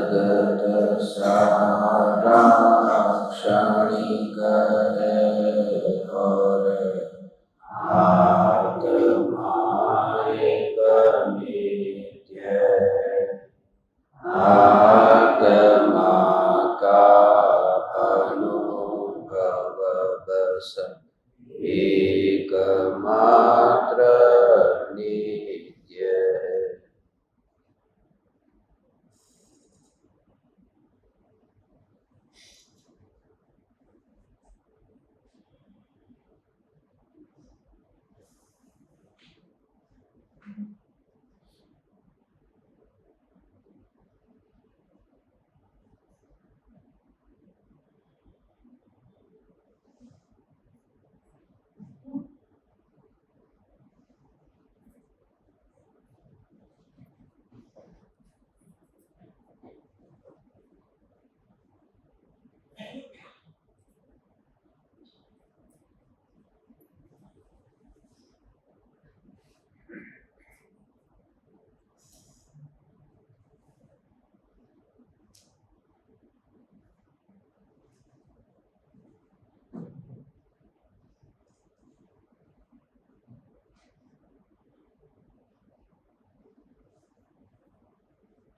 जगत सारा क्षणिक है और आत्मा एक नित्य है। आत्मा का अनुभव बस एकमात्र नित्य है।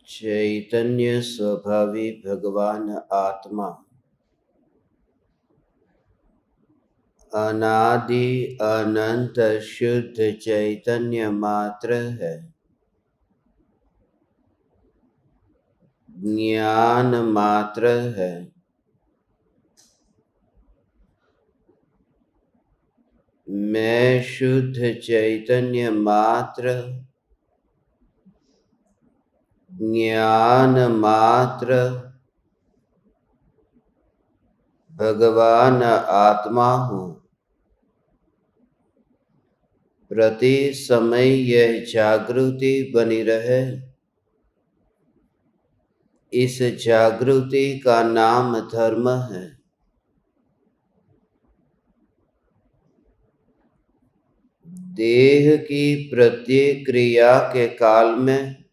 चैतन्य स्वभावी भगवान आत्मा अनादि अनंत शुद्ध चैतन्य मात्र है। ज्ञान मात्र है। मैं शुद्ध चैतन्य मात्र, ज्ञान मात्र, भगवान आत्मा हूँ। प्रति समय यह जागृति बनी रहे, इस जागृति का नाम धर्म है। देह की प्रत्येक क्रिया के काल में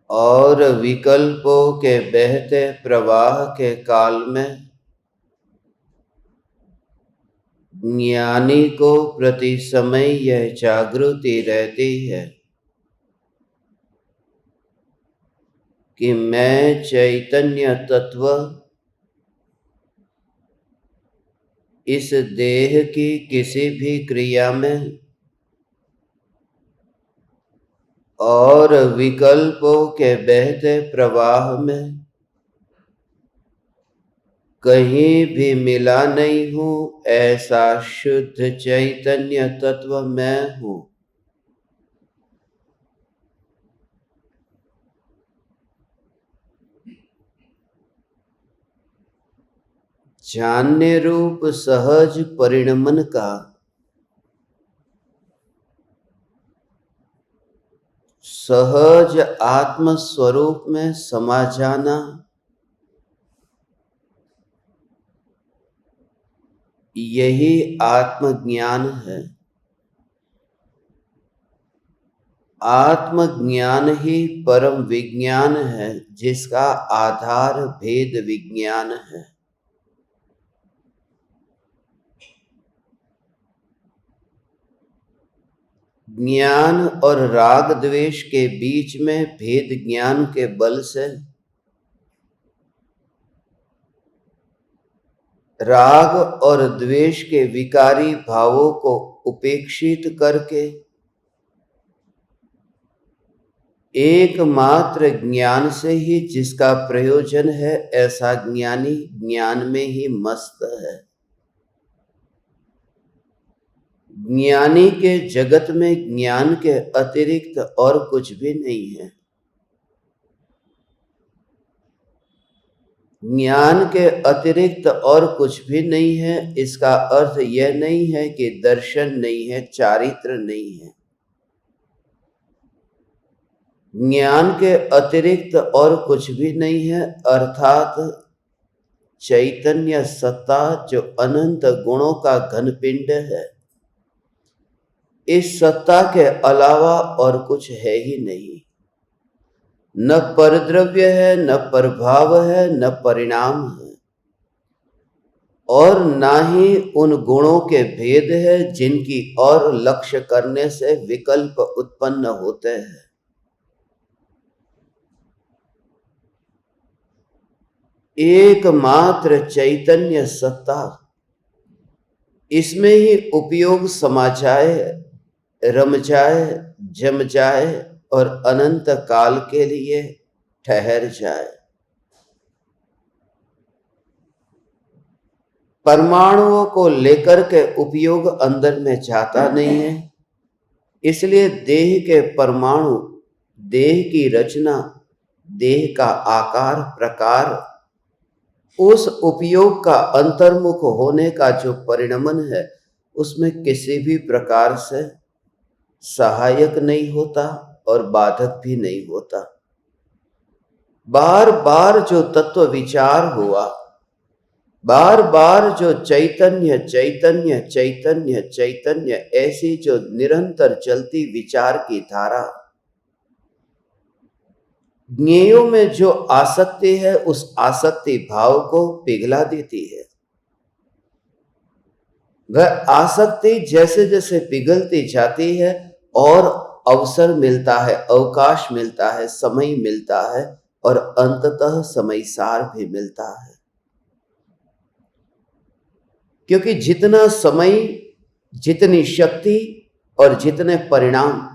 और विकल्पों के बहते प्रवाह के काल में ज्ञानी को प्रति समय यह जागृति रहती है कि मैं चैतन्य तत्व इस देह की किसी भी क्रिया में और विकल्पों के बहते प्रवाह में कहीं भी मिला नहीं हूँ। ऐसा शुद्ध चैतन्य तत्व मैं हूँ। जानने रूप सहज परिणमन का सहज आत्म स्वरूप में समा जाना, यही आत्मज्ञान है। आत्मज्ञान ही परम विज्ञान है, जिसका आधार भेद विज्ञान है। ज्ञान और राग द्वेष के बीच में भेद ज्ञान के बल से राग और द्वेष के विकारी भावों को उपेक्षित करके एकमात्र ज्ञान से ही जिसका प्रयोजन है, ऐसा ज्ञानी ज्ञान में ही मस्त है। ज्ञानी के जगत में ज्ञान के अतिरिक्त और कुछ भी नहीं है। ज्ञान के अतिरिक्त और कुछ भी नहीं है। इसका अर्थ यह नहीं है कि दर्शन नहीं है, चारित्र नहीं है। ज्ञान के अतिरिक्त और कुछ भी नहीं है, अर्थात चैतन्य सत्ता जो अनंत गुणों का घनपिंड है, इस सत्ता के अलावा और कुछ है ही नहीं। न परद्रव्य है, न प्रभाव है, न परिणाम है, और ना ही उन गुणों के भेद है जिनकी और लक्ष्य करने से विकल्प उत्पन्न होते हैं। एकमात्र चैतन्य सत्ता, इसमें ही उपयोग समा जाए, रम जाए, जम जाए और अनंत काल के लिए ठहर जाए। परमाणुओं को लेकर के उपयोग अंदर में जाता नहीं है, इसलिए देह के परमाणु, देह की रचना, देह का आकार प्रकार, उस उपयोग का अंतर्मुख होने का जो परिणमन है, उसमें किसी भी प्रकार से सहायक नहीं होता और बाधक भी नहीं होता। बार बार जो तत्व विचार हुआ, बार बार जो चैतन्य चैतन्य चैतन्य चैतन्य, ऐसी जो निरंतर चलती विचार की धारा, ज्ञेयों में जो आसक्ति है, उस आसक्ति भाव को पिघला देती है। वह आसक्ति जैसे जैसे पिघलती जाती है और अवसर मिलता है, अवकाश मिलता है, समय मिलता है और अंततः समयसार भी मिलता है। क्योंकि जितना समय, जितनी शक्ति और जितने परिणाम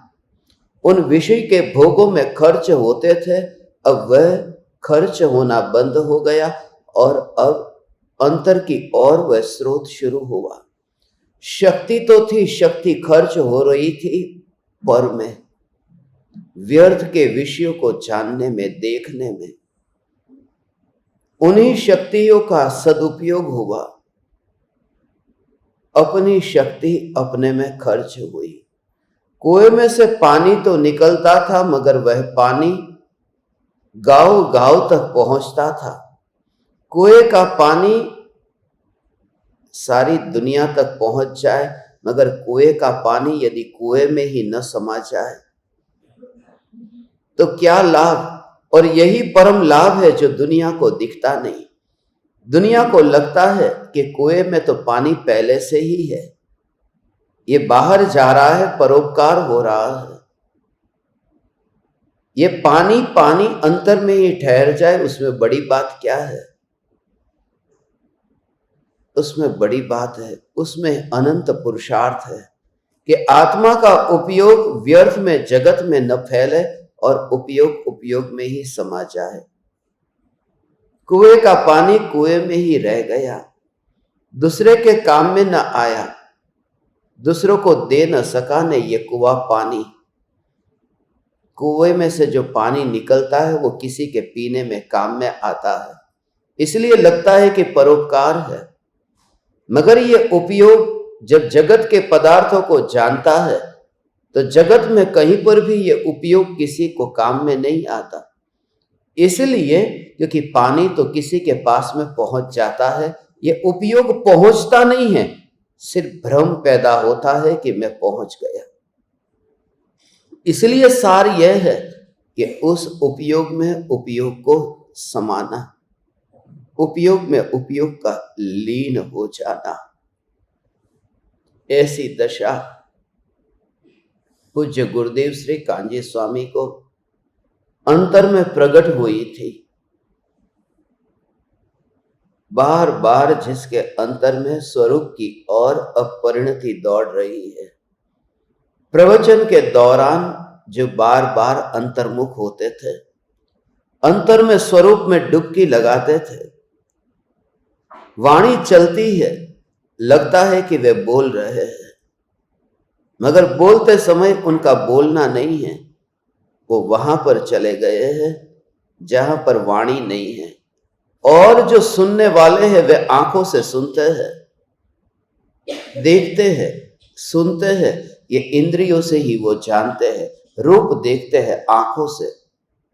उन विषय के भोगों में खर्च होते थे, अब वह खर्च होना बंद हो गया और अब अंतर की ओर वह स्रोत शुरू हुआ। शक्ति तो थी, शक्ति खर्च हो रही थी पर में, व्यर्थ के विषयों को जानने में, देखने में। उन्हीं शक्तियों का सदुपयोग हुआ, अपनी शक्ति अपने में खर्च हुई। कुएं में से पानी तो निकलता था, मगर वह पानी गांव गांव तक पहुंचता था। कुएं का पानी सारी दुनिया तक पहुंच जाए, मगर कुएं का पानी यदि कुएं में ही न समा जाए तो क्या लाभ। और यही परम लाभ है जो दुनिया को दिखता नहीं। दुनिया को लगता है कि कुएं में तो पानी पहले से ही है, ये बाहर जा रहा है, परोपकार हो रहा है। ये पानी पानी अंतर में ही ठहर जाए, उसमें बड़ी बात क्या है? उसमें बड़ी बात है, उसमें अनंत पुरुषार्थ है कि आत्मा का उपयोग व्यर्थ में, जगत में न फैले और उपयोग उपयोग में ही समा जाए। कुएं का पानी कुएं में ही रह गया, दूसरे के काम में न आया, दूसरों को दे न सका ने ये कुआं पानी। कुएं में से जो पानी निकलता है वो किसी के पीने में काम में आता है, इसलिए लगता है कि परोपकार है। मगर ये उपयोग जब जगत के पदार्थों को जानता है तो जगत में कहीं पर भी ये उपयोग किसी को काम में नहीं आता। इसलिए क्योंकि पानी तो किसी के पास में पहुंच जाता है, ये उपयोग पहुंचता नहीं है, सिर्फ भ्रम पैदा होता है कि मैं पहुंच गया। इसलिए सार यह है कि उस उपयोग में उपयोग को समाना, उपयोग में उपयोग का लीन हो जाना। ऐसी दशा पूज्य गुरुदेव श्री कांजी स्वामी को अंतर में प्रकट हुई थी। बार बार जिसके अंतर में स्वरूप की ओर अपरिणति दौड़ रही है, प्रवचन के दौरान जो बार बार अंतर्मुख होते थे, अंतर में स्वरूप में डुबकी लगाते थे, वाणी चलती है, लगता है कि वे बोल रहे हैं, मगर बोलते समय उनका बोलना नहीं है, वो वहां पर चले गए हैं जहां पर वाणी नहीं है। और जो सुनने वाले हैं वे आंखों से सुनते हैं, देखते हैं, सुनते हैं, ये इंद्रियों से ही वो जानते हैं। रूप देखते हैं आंखों से,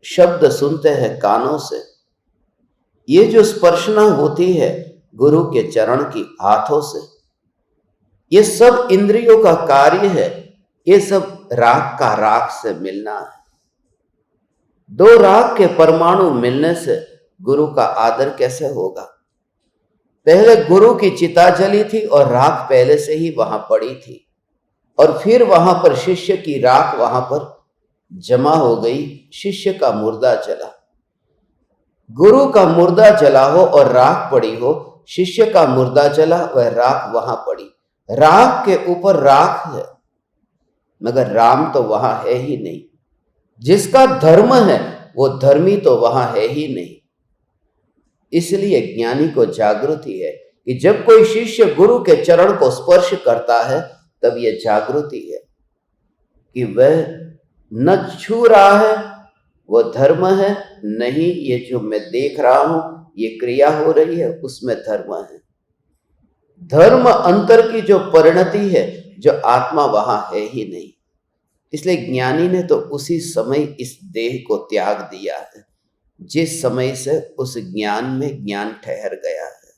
शब्द सुनते हैं कानों से, ये जो स्पर्शना होती है गुरु के चरण की हाथों से, ये सब इंद्रियों का कार्य है। ये सब राग का राग से मिलना है। दो राख के परमाणु मिलने से गुरु का आदर कैसे होगा? पहले गुरु की चिता जली थी और राख पहले से ही वहां पड़ी थी, और फिर वहां पर शिष्य की राख वहां पर जमा हो गई, शिष्य का मुर्दा जला। गुरु का मुर्दा जला हो और राख पड़ी हो, शिष्य का मुर्दा जला, वह राख वहां पड़ी। राख के ऊपर राख है, मगर राम तो वहां है ही नहीं। जिसका धर्म है वो धर्मी तो वहां है ही नहीं। इसलिए ज्ञानी को जागृति है कि जब कोई शिष्य गुरु के चरण को स्पर्श करता है, तब यह जागृति है कि वह न छू रहा है, वो धर्म है, नहीं ये जो मैं देख रहा हूं, ये क्रिया हो रही है, उसमें धर्म है। धर्म अंतर की जो परिणति है, जो आत्मा वहां है ही नहीं। इसलिए ज्ञानी ने तो उसी समय इस देह को त्याग दिया है, जिस समय से उस ज्ञान में ज्ञान ठहर गया है।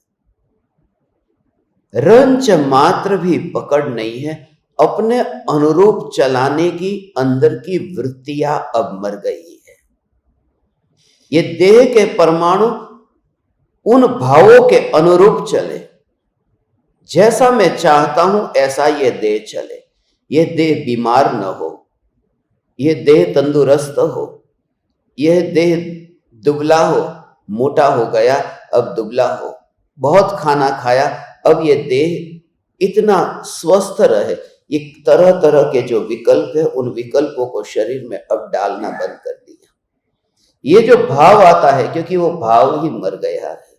रंच मात्र भी पकड़ नहीं है, अपने अनुरूप चलाने की अंदर की वृत्तियां अब मर गई है। ये देह के परमाणु उन भावों के अनुरूप चले, जैसा मैं चाहता हूं ऐसा ये देह चले। ये देह बीमार न हो, ये देह तंदुरुस्त हो, यह देह दुबला हो, मोटा हो गया अब दुबला हो, बहुत खाना खाया अब ये देह इतना स्वस्थ रहे। ये तरह तरह के जो विकल्प है, उन विकल्पों को शरीर में अब डालना बंद कर दिया। ये जो भाव आता है, क्योंकि वो भाव ही मर गया है।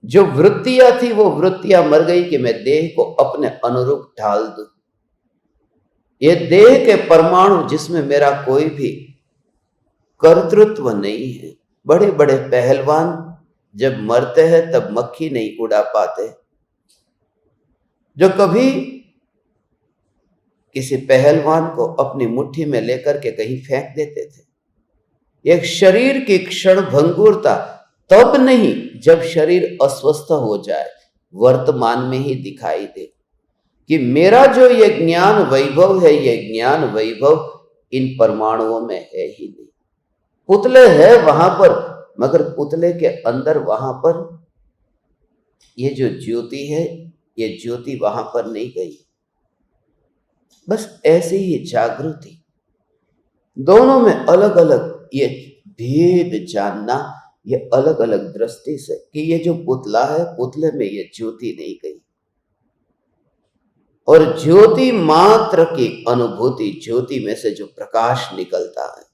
जो वृत्तियां थी वो वृत्तियां मर गई कि मैं देह को अपने अनुरूप ढाल दूं। ये देह के परमाणु जिसमें मेरा कोई भी कर्तृत्व नहीं है। बड़े बड़े पहलवान जब मरते हैं तब मक्खी नहीं उड़ा पाते। जो कभी किसी पहलवान को अपनी मुट्ठी में लेकर के कहीं फेंक देते थे। एक शरीर की क्षण भंगुरता तब नहीं, जब शरीर अस्वस्थ हो जाए, वर्तमान में ही दिखाई दे कि मेरा जो ये ज्ञान वैभव है, ये ज्ञान वैभव इन परमाणुओं में है ही नहीं। पुतले है वहां पर, मगर पुतले के अंदर वहां पर ये जो ज्योति है, ये ज्योति वहां पर नहीं गई। बस ऐसी ही जागृति, दोनों में अलग अलग ये भेद जानना, ये अलग अलग दृष्टि से कि ये जो पुतला है, पुतले में ये ज्योति नहीं गई। और ज्योति मात्र की अनुभूति, ज्योति में से जो प्रकाश निकलता है,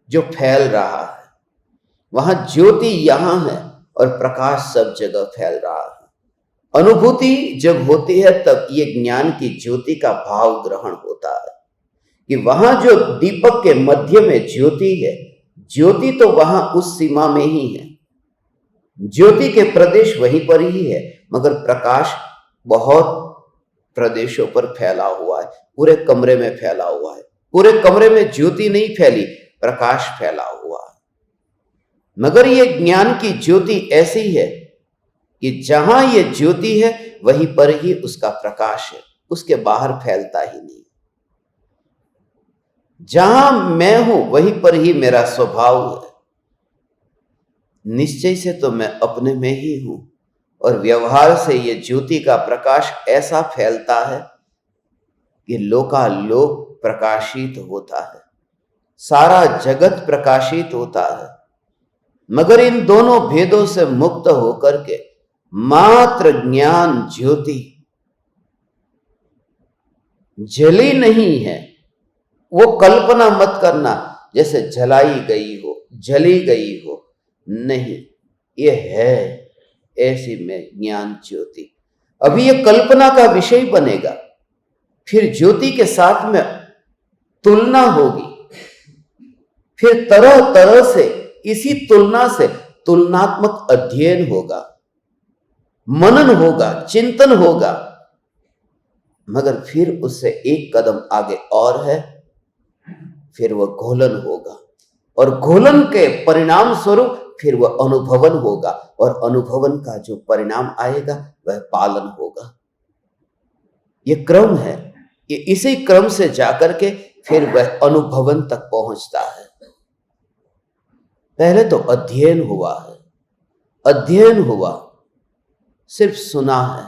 जो फैल रहा है, वहां ज्योति यहां है और प्रकाश सब जगह फैल रहा है। अनुभूति जब होती है तब ये ज्ञान की ज्योति का भाव ग्रहण होता है कि वहां जो दीपक के मध्य में ज्योति है, ज्योति तो वहां उस सीमा में ही है, ज्योति के प्रदेश वहीं पर ही है, मगर प्रकाश बहुत प्रदेशों पर फैला हुआ है, पूरे कमरे में फैला हुआ है। पूरे कमरे में ज्योति नहीं फैली, प्रकाश फैला हुआ है। मगर ये ज्ञान की ज्योति ऐसी है कि जहां ये ज्योति है वहीं पर ही उसका प्रकाश है, उसके बाहर फैलता ही नहीं। जहां मैं हूं वहीं पर ही मेरा स्वभाव है। निश्चय से तो मैं अपने में ही हूं, और व्यवहार से ये ज्योति का प्रकाश ऐसा फैलता है कि लोकालोक प्रकाशित होता है, सारा जगत प्रकाशित होता है। मगर इन दोनों भेदों से मुक्त होकर के मात्र ज्ञान ज्योति जली नहीं है। वो कल्पना मत करना जैसे जलाई गई हो, जली गई हो, नहीं, ये है ऐसी में ज्ञान ज्योति। अभी ये कल्पना का विषय बनेगा, फिर ज्योति के साथ में तुलना होगी, फिर तरह तरह से इसी तुलना से तुलनात्मक अध्ययन होगा, मनन होगा, चिंतन होगा। मगर फिर उससे एक कदम आगे और है, फिर वह घोलन होगा, और घोलन के परिणाम स्वरूप फिर वह अनुभवन होगा, और अनुभवन का जो परिणाम आएगा वह पालन होगा। ये क्रम है, ये इसी क्रम से जाकर के फिर वह अनुभवन तक पहुंचता है। पहले तो अध्ययन हुआ है, अध्ययन हुआ, सिर्फ सुना है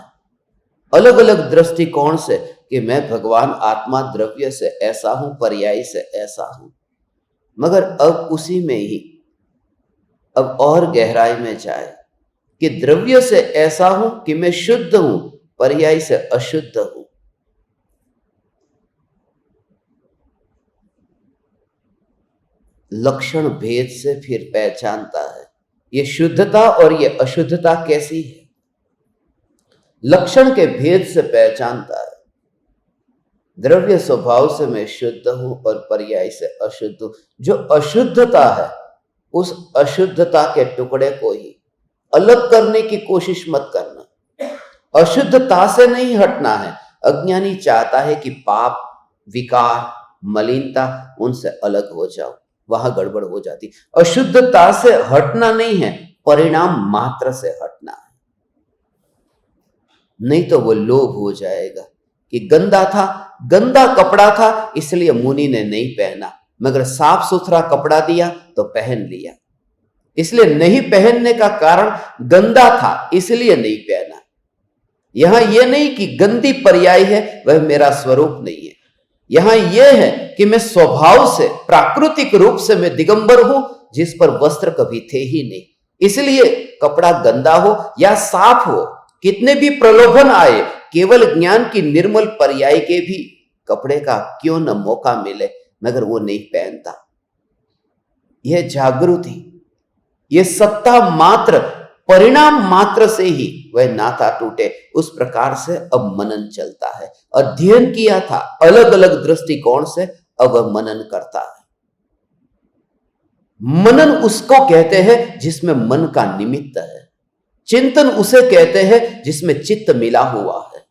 अलग अलग दृष्टिकोण से कि मैं भगवान आत्मा द्रव्य से ऐसा हूं, पर्याय से ऐसा हूं। मगर अब उसी में ही अब और गहराई में जाए कि द्रव्य से ऐसा हूं कि मैं शुद्ध हूं, पर्याय से अशुद्ध हूं। लक्षण भेद से फिर पहचानता है ये शुद्धता और ये अशुद्धता कैसी है। लक्षण के भेद से पहचानता है द्रव्य स्वभाव से मैं शुद्ध हूं और पर्याय से अशुद्ध हूं। जो अशुद्धता है उस अशुद्धता के टुकड़े को ही अलग करने की कोशिश मत करना। अशुद्धता से नहीं हटना है। अज्ञानी चाहता है कि पाप, विकार, मलिनता उनसे अलग हो जाओ, वहां गड़बड़ हो जाती। अशुद्धता से हटना नहीं है, परिणाम मात्र से हटना है। नहीं तो वो लोभ हो जाएगा कि गंदा था, गंदा कपड़ा था इसलिए मुनि ने नहीं पहना, मगर साफ सुथरा कपड़ा दिया तो पहन लिया। इसलिए नहीं पहनने का कारण गंदा था इसलिए नहीं पहना। यहां यह नहीं कि गंदी पर्याय है वह मेरा स्वरूप नहीं है। यहां यह है कि मैं स्वभाव से, प्राकृतिक रूप से मैं दिगंबर हूं, जिस पर वस्त्र कभी थे ही नहीं। इसलिए कपड़ा गंदा हो या साफ हो, कितने भी प्रलोभन आए, केवल ज्ञान की निर्मल पर्याय के भी कपड़े का क्यों न मौका मिले, मगर वो नहीं पहनता। यह जागृति, यह सत्ता मात्र, परिणाम मात्र से ही वह नाता टूटे, उस प्रकार से अब मनन चलता है। अध्ययन किया था अलग अलग दृष्टिकोण से, अब वह मनन करता है। मनन उसको कहते हैं जिसमें मन का निमित्त है। चिंतन उसे कहते हैं जिसमें चित्त मिला हुआ है।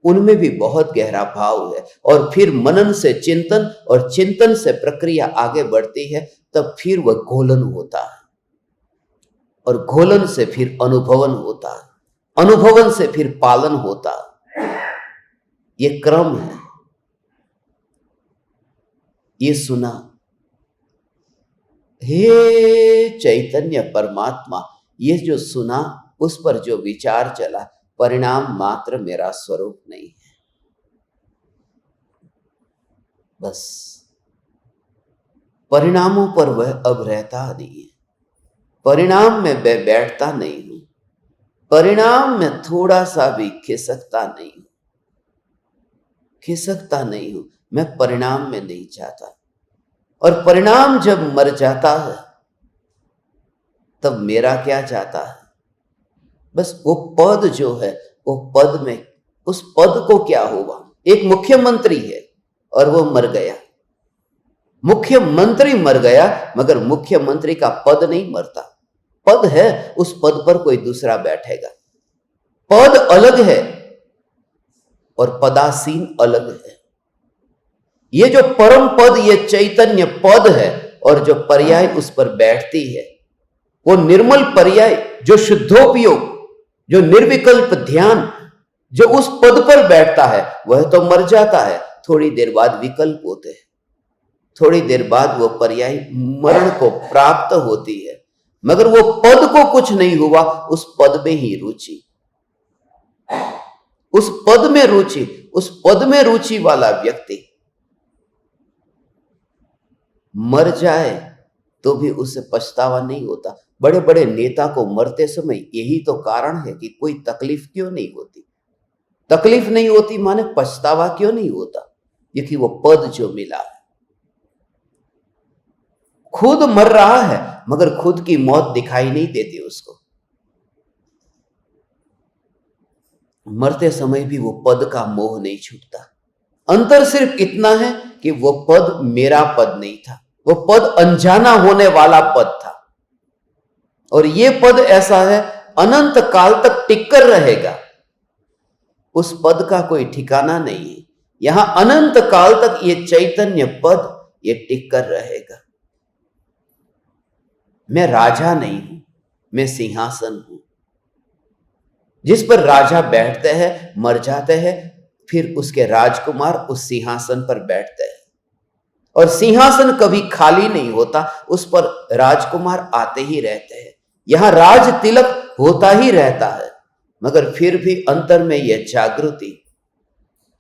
उनमें भी बहुत गहरा भाव है। और फिर मनन से चिंतन और चिंतन से प्रक्रिया आगे बढ़ती है, तब फिर वह घोलन होता है और घोलन से फिर अनुभवन होता है, अनुभवन से फिर पालन होता है। यह क्रम है। ये सुना, हे चैतन्य परमात्मा, ये जो सुना उस पर जो विचार चला, परिणाम मात्र मेरा स्वरूप नहीं है। बस परिणामों पर वह अब रहता नहीं है। परिणाम में मैं बैठता नहीं हूं, परिणाम में थोड़ा सा भी खिसकता नहीं हूं, खिसकता नहीं हूं। मैं परिणाम में नहीं जाता। और परिणाम जब मर जाता है तब मेरा क्या जाता है? बस वो पद जो है, वो पद में, उस पद को क्या हुआ? एक मुख्यमंत्री है और वो मर गया। मुख्यमंत्री मर गया, मगर मुख्यमंत्री का पद नहीं मरता। पद है, उस पद पर कोई दूसरा बैठेगा। पद अलग है और पदासीन अलग है। ये जो परम पद, ये चैतन्य पद है, और जो पर्याय उस पर बैठती है, वो निर्मल पर्याय, जो शुद्धोपयोग, जो निर्विकल्प ध्यान, जो उस पद पर बैठता है, वह तो मर जाता है। थोड़ी देर बाद विकल्प होते हैं, थोड़ी देर बाद वो पर्याय मरण को प्राप्त होती है, मगर वो पद को कुछ नहीं हुआ। उस पद में ही रुचि, उस पद में रुचि, उस पद में रुचि वाला व्यक्ति मर जाए तो भी उसे पछतावा नहीं होता। बड़े बड़े नेता को मरते समय यही तो कारण है कि कोई तकलीफ क्यों नहीं होती। तकलीफ नहीं होती माने पछतावा क्यों नहीं होता? क्योंकि वो पद जो मिला है। खुद मर रहा है मगर खुद की मौत दिखाई नहीं देती उसको। मरते समय भी वो पद का मोह नहीं छूटता। अंतर सिर्फ इतना है कि वो पद मेरा पद नहीं था, वो पद अनजाना होने वाला पद था। और ये पद ऐसा है, अनंत काल तक टिककर रहेगा। उस पद का कोई ठिकाना नहीं है। यहां अनंत काल तक ये चैतन्य पद ये टिककर रहेगा। मैं राजा नहीं हूं, मैं सिंहासन हूं। जिस पर राजा बैठते हैं, मर जाते हैं, फिर उसके राजकुमार उस सिंहासन पर बैठते हैं और सिंहासन कभी खाली नहीं होता, उस पर राजकुमार आते ही रहते हैं, यहां राज तिलक होता ही रहता है। मगर फिर भी अंतर में यह जागृति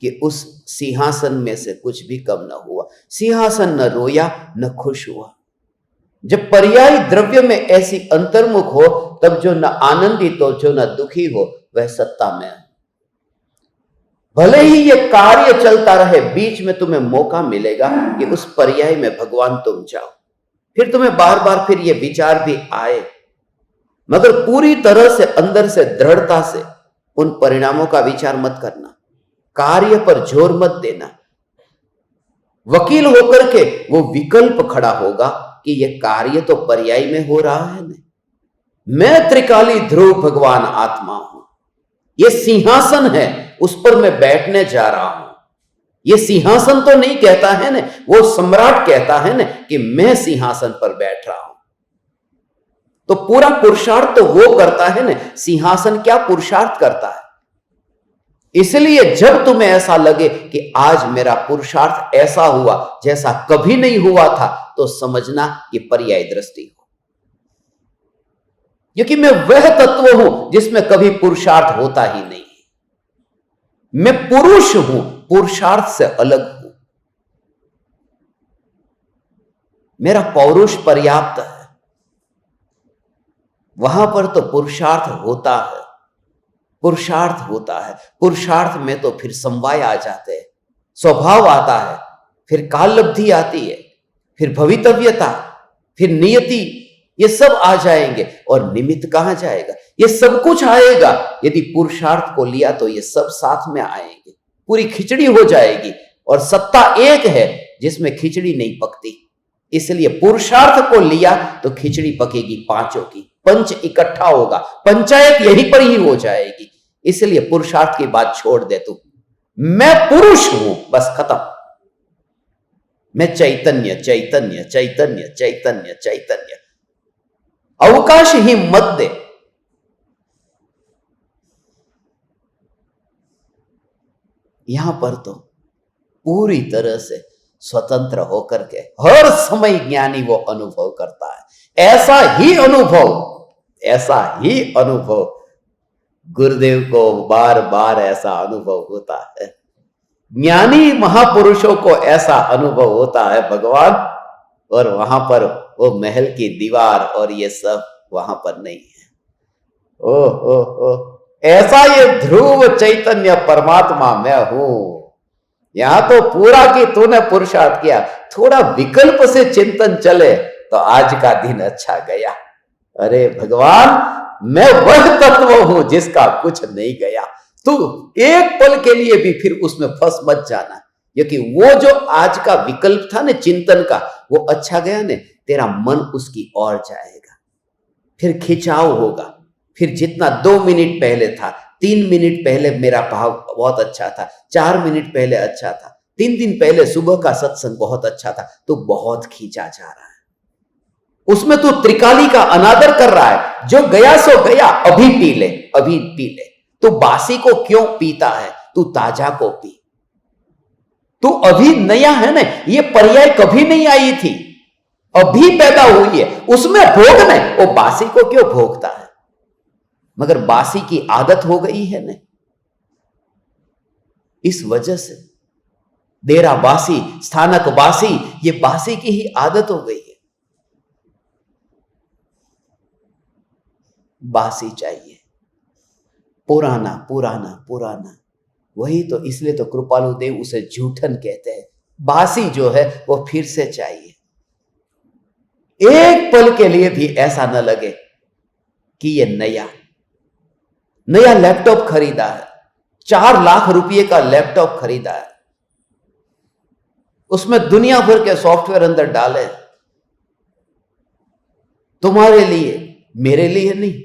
कि उस सिंहासन में से कुछ भी कम न हुआ। सिंहासन न रोया न खुश हुआ। जब पर्यायी द्रव्य में ऐसी अंतर्मुख हो, तब जो न आनंदित हो, जो न दुखी हो, वह सत्ता में है। भले ही यह कार्य चलता रहे, बीच में तुम्हें मौका मिलेगा कि उस पर्याय में भगवान तुम जाओ। फिर तुम्हें बार बार फिर यह विचार भी आए, मगर पूरी तरह से अंदर से दृढ़ता से उन परिणामों का विचार मत करना, कार्य पर जोर मत देना। वकील होकर के वो विकल्प खड़ा होगा कि यह कार्य तो पर्याय में हो रहा है ना। मैं त्रिकाली ध्रुव भगवान आत्मा हूं, यह सिंहासन है, उस पर मैं बैठने जा रहा हूं। यह सिंहासन तो नहीं कहता है ना, वो सम्राट कहता है ना कि मैं सिंहासन पर बैठ रहा हूं। तो पूरा पुरुषार्थ तो वो करता है ना, सिंहासन क्या पुरुषार्थ करता है। इसलिए जब तुम्हें ऐसा लगे कि आज मेरा पुरुषार्थ ऐसा हुआ जैसा कभी नहीं हुआ था, तो समझना कि पर्याय दृष्टि हो, क्योंकि मैं वह तत्व हूं जिसमें कभी पुरुषार्थ होता ही नहीं। मैं पुरुष हूं, पुरुषार्थ से अलग हूं। मेरा पौरुष पर्याप्त है, वहां पर तो पुरुषार्थ होता है, पुरुषार्थ होता है। पुरुषार्थ में तो फिर समवाय आ जाते हैं, स्वभाव आता है, फिर काललब्धि आती है, फिर भवितव्यता, फिर नियति, ये सब आ जाएंगे। और निमित्त कहां जाएगा? ये सब कुछ आएगा। यदि पुरुषार्थ को लिया तो ये सब साथ में आएंगे, पूरी खिचड़ी हो जाएगी। और सत्ता एक है जिसमें खिचड़ी नहीं पकती, इसलिए पुरुषार्थ को लिया तो खिचड़ी पकेगी पांचों की, पंच इकट्ठा होगा, पंचायत यहीं पर ही हो जाएगी। इसलिए पुरुषार्थ की बात छोड़ दे तू, मैं पुरुष हूं, बस खत्म। मैं चैतन्य चैतन्य चैतन्य चैतन्य चैतन्य। अवकाश ही मत दे। यहां पर तो पूरी तरह से स्वतंत्र होकर के हर समय ज्ञानी वो अनुभव करता है। ऐसा ही अनुभव गुरुदेव को बार बार ऐसा अनुभव होता है। ज्ञानी महापुरुषों को ऐसा अनुभव होता है भगवान, और वहां पर वो महल की दीवार और ये सब वहां पर नहीं है। ओ ऐसा ये ध्रुव चैतन्य परमात्मा मैं हूं। यहां तो पूरा कि तूने पुरुषार्थ किया, थोड़ा विकल्प से चिंतन चले तो आज का दिन अच्छा गया। अरे भगवान, मैं वह तत्व हूं जिसका कुछ नहीं गया। तू एक पल के लिए भी फिर उसमें फंस मत जाना, क्योंकि वो जो आज का विकल्प था ना चिंतन का, वो अच्छा गया ने, तेरा मन उसकी ओर जाएगा, फिर खिंचाव होगा। फिर जितना 2 मिनट पहले था, 3 मिनट पहले मेरा भाव बहुत अच्छा था, 4 मिनट पहले अच्छा था, 3 दिन पहले सुबह का सत्संग बहुत अच्छा था, तो बहुत खींचा जा रहा है। उसमें तू त्रिकाली का अनादर कर रहा है। जो गया सो गया, अभी पी ले, अभी पी ले। तू बासी को क्यों पीता है? तू ताजा को पी। तू अभी नया है ना, ये पर्याय कभी नहीं आई थी, अभी पैदा हुई है, उसमें भोगना है। वो बासी को क्यों भोगता है? मगर बासी की आदत हो गई है ना, इस वजह से डेरा बासी, स्थानक बासी, ये बासी की ही आदत हो गई है। बासी चाहिए, पुराना पुराना पुराना। वही तो, इसलिए तो कृपालु देव उसे जूठन कहते हैं। बासी जो है वो फिर से चाहिए। एक पल के लिए भी ऐसा न लगे कि ये नया लैपटॉप खरीदा है, 4 लाख रुपए का लैपटॉप खरीदा है, उसमें दुनिया भर के सॉफ्टवेयर अंदर डाले, तुम्हारे लिए, मेरे लिए नहीं।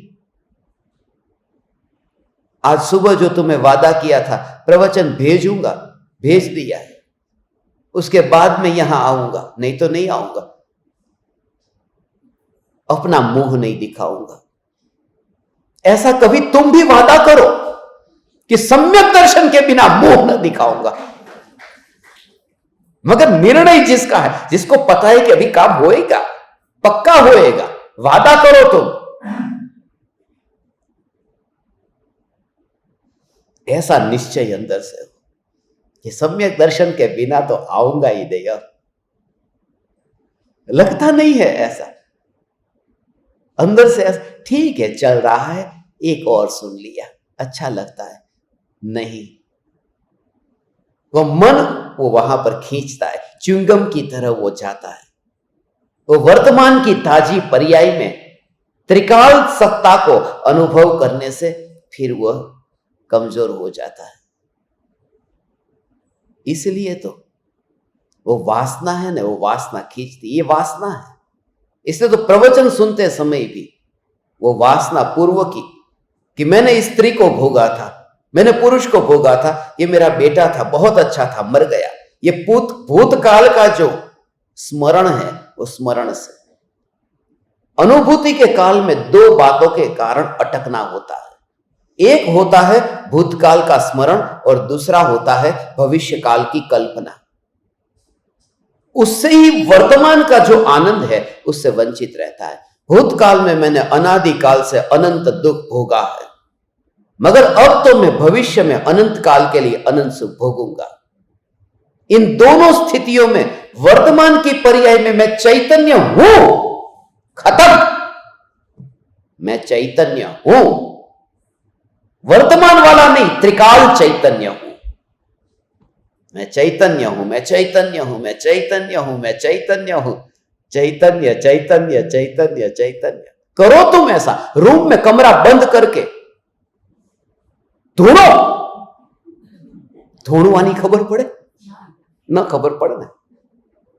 आज सुबह जो तुम्हें वादा किया था, प्रवचन भेजूंगा, भेज दिया है। उसके बाद में यहां आऊंगा, नहीं तो नहीं आऊंगा, अपना मुंह नहीं दिखाऊंगा। ऐसा कभी तुम भी वादा करो कि सम्यक दर्शन के बिना मुंह न दिखाऊंगा। मगर निर्णय जिसका है, जिसको पता है कि अभी काम होएगा, पक्का होएगा, वादा करो तुम, ऐसा निश्चय अंदर से हो कि सम्यक दर्शन के बिना तो आऊंगा ही नहीं। अब लगता नहीं है ऐसा, अंदर से ऐसा ठीक है चल रहा है, एक और सुन लिया अच्छा लगता है, नहीं, वो मन वो वहां पर खींचता है, च्युइंगम की तरह वो जाता है। वो वर्तमान की ताजी पर्याय में त्रिकाल सत्ता को अनुभव करने से फिर वह कमजोर हो जाता है। इसलिए तो वो वासना है ना, वो वासना खींचती, ये वासना है। इसलिए तो प्रवचन सुनते समय भी वो वासना पूर्व की कि मैंने स्त्री को भोगा था, मैंने पुरुष को भोगा था, ये मेरा बेटा था, बहुत अच्छा था, मर गया, ये भूतकाल का जो स्मरण है, वो स्मरण से अनुभूति के काल में दो बातों के कारण अटकना होता है। एक होता है भूतकाल का स्मरण और दूसरा होता है भविष्य काल की कल्पना। उससे ही वर्तमान का जो आनंद है उससे वंचित रहता है। भूतकाल में मैंने अनादिकाल से अनंत दुख भोगा है, मगर अब तो मैं भविष्य में अनंत काल के लिए अनंत सुख भोगूंगा। इन दोनों स्थितियों में वर्तमान की पर्याय में मैं चैतन्य हूं, खत्म, मैं चैतन्य हूं, वर्तमान वाला नहीं, त्रिकाल चैतन्य हूं, मैं चैतन्य हूं, मैं चैतन्य हूं, मैं चैतन्य हूं, मैं चैतन्य हूं, चैतन्य चैतन्य चैतन्य चैतन्य। करो तुम ऐसा, रूम में कमरा बंद करके ढूंढो, ढूंढवानी खबर पड़े ना, खबर पड़े ना,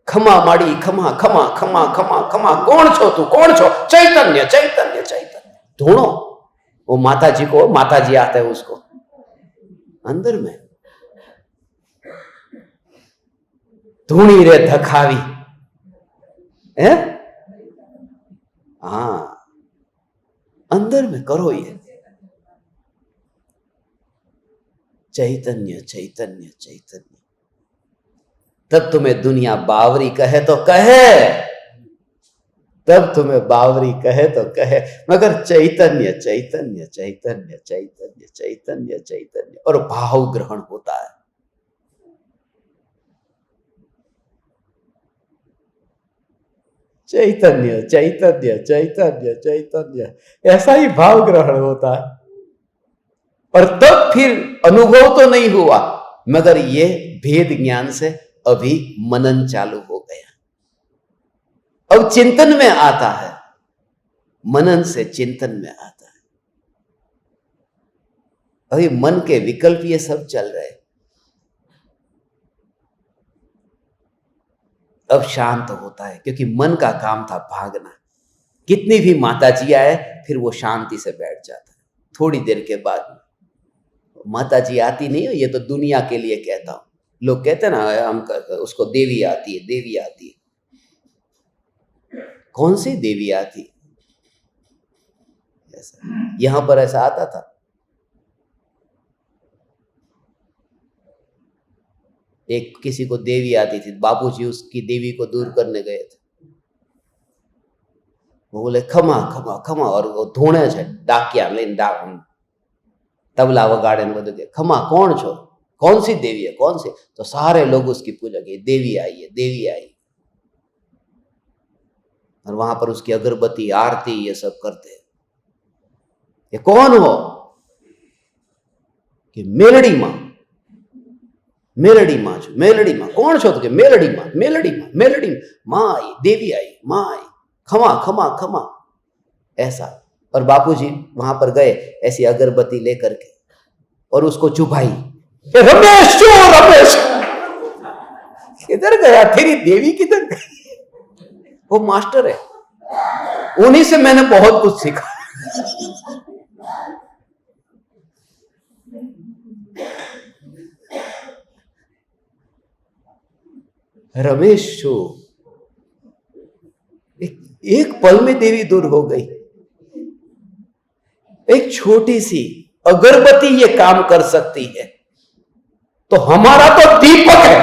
खमा माड़ी खमा खमा खमा खमा खमा, कौन छो तू, कौन छो, चैतन्य चैतन्य चैतन्य। ढूंढो, वो माता जी को, माता जी आते हैं उसको अंदर में, धूणी रे धखावी है, हां, अंदर में करो ये चैतन्य चैतन्य चैतन्य। तब तुम्हें दुनिया बावरी कहे तो कहे, तब तुम्हें बावरी कहे तो कहे, मगर चैतन्य चैतन्य चैतन्य चैतन्य चैतन्य चैतन्य, और भाव ग्रहण होता है। चैतन्य चैतन्य चैतन्य चैतन्य, ऐसा ही भाव ग्रहण होता है। और तब फिर अनुभव तो नहीं हुआ, मगर ये भेद ज्ञान से अभी मनन चालू हो गया, अब चिंतन में आता है, मनन से चिंतन में आता है। अभी मन के विकल्प ये सब चल रहे, अब शांत होता है, क्योंकि मन का काम था भागना। कितनी भी माता जी आए फिर वो शांति से बैठ जाता है। थोड़ी देर के बाद माता जी आती नहीं है, ये तो दुनिया के लिए कहता हूं, लोग कहते हैं ना हम उसको देवी आती है, देवी आती है, कौन सी देवी आती है? ऐसा यहां पर ऐसा आता था, एक किसी को देवी आती थी, बापूजी उसकी देवी को दूर करने गए थे, वो बोले खमा खमा खमा, और वो धोने छे डाकिया लेन डाक तबला वगाड़े ने બધું કે खमा कौन छो, कौन सी देवी है, कौन सी? तो सारे लोग उसकी पूजा की, देवी आई है, देवी आई, और वहां पर उसकी अगरबत्ती आरती ये सब करते हैं। ये कौन हो? कि मेलड़ी मां, मेलड़ी मां छो, मेलड़ी मां, कौन छो? तो कि मेलड़ी मां, मेलड़ी मां, मेलड़ी मां आई, देवी आई, मां आई, खमा खमा खमा, ऐसा। और बापूजी वहां पर गए ऐसी अगरबत्ती लेकर के और उसको चुभाई, रमेश क्यों, रमेश किधर गया, तेरी देवी किधर गई? वो मास्टर है, उन्हीं से मैंने बहुत कुछ सीखा। रमेश शो, एक पल में देवी दूर हो गई। एक छोटी सी अगरबत्ती ये काम कर सकती है, तो हमारा तो दीपक है,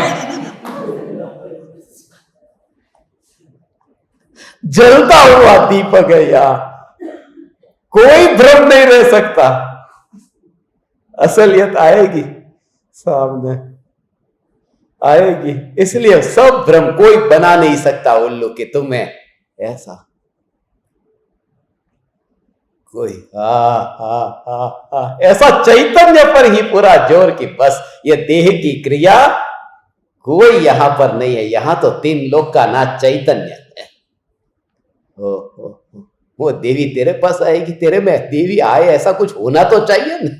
जलता हुआ दीपक है यार, कोई भ्रम नहीं रह सकता। असलियत आएगी सामने, आएगी। इसलिए सब भ्रम कोई बना नहीं सकता उल्लू कि तुम्हें ऐसा कोई ऐसा चैतन्य पर ही पूरा जोर की बस ये देह की क्रिया कोई यहां पर नहीं है। यहां तो तीन लोक का नाथ चैतन्य है। वो देवी तेरे पास आएगी, तेरे में देवी आए ऐसा कुछ होना तो चाहिए ना।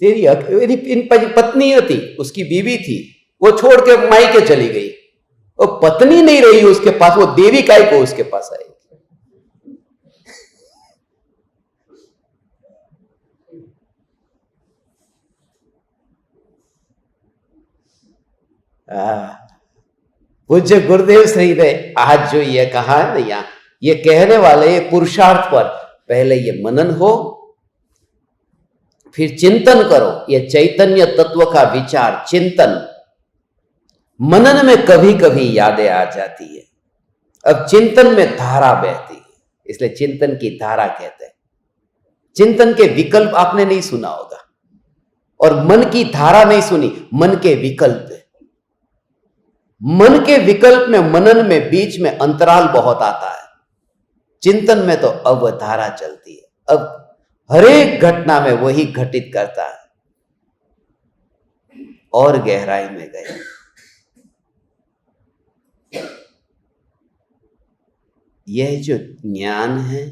तेरी पत्नी थी, उसकी बीवी थी, वो छोड़ के मायके चली गई। वो पत्नी नहीं रही उसके पास, वो देवी काय को उसके पास आएगी। पूज्य गुरुदेव श्री ने आज जो ये कहा है ना, यहाँ ये कहने वाले ये पुरुषार्थ पर पहले ये मनन हो, फिर चिंतन करो। ये चैतन्य तत्व का विचार चिंतन, मनन में कभी कभी यादें आ जाती है, अब चिंतन में धारा बहती है, इसलिए चिंतन की धारा कहते हैं। चिंतन के विकल्प आपने नहीं सुना होगा, और मन की धारा नहीं सुनी, मन के विकल्प। मन के विकल्प में, मनन में बीच में अंतराल बहुत आता है। चिंतन में तो अब धारा चलती है, अब हर एक घटना में वही घटित करता है। और गहराई में गए, यह जो ज्ञान है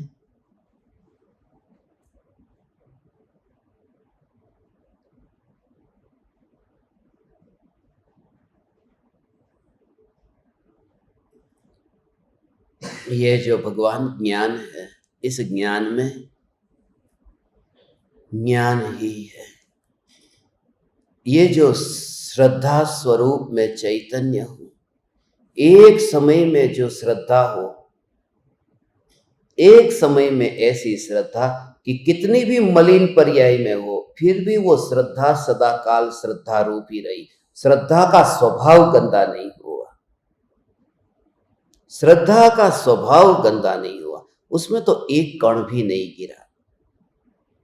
ये जो भगवान ज्ञान है, इस ज्ञान में ज्ञान ही है। ये जो श्रद्धा स्वरूप में चैतन्य हो, एक समय में जो श्रद्धा हो, एक समय में ऐसी श्रद्धा कि कितनी भी मलिन पर्याय में हो, फिर भी वो श्रद्धा सदा काल श्रद्धा रूप ही रही। श्रद्धा का स्वभाव गंदा नहीं हुआ, श्रद्धा का स्वभाव गंदा नहीं हुआ, उसमें तो एक कण भी नहीं गिरा,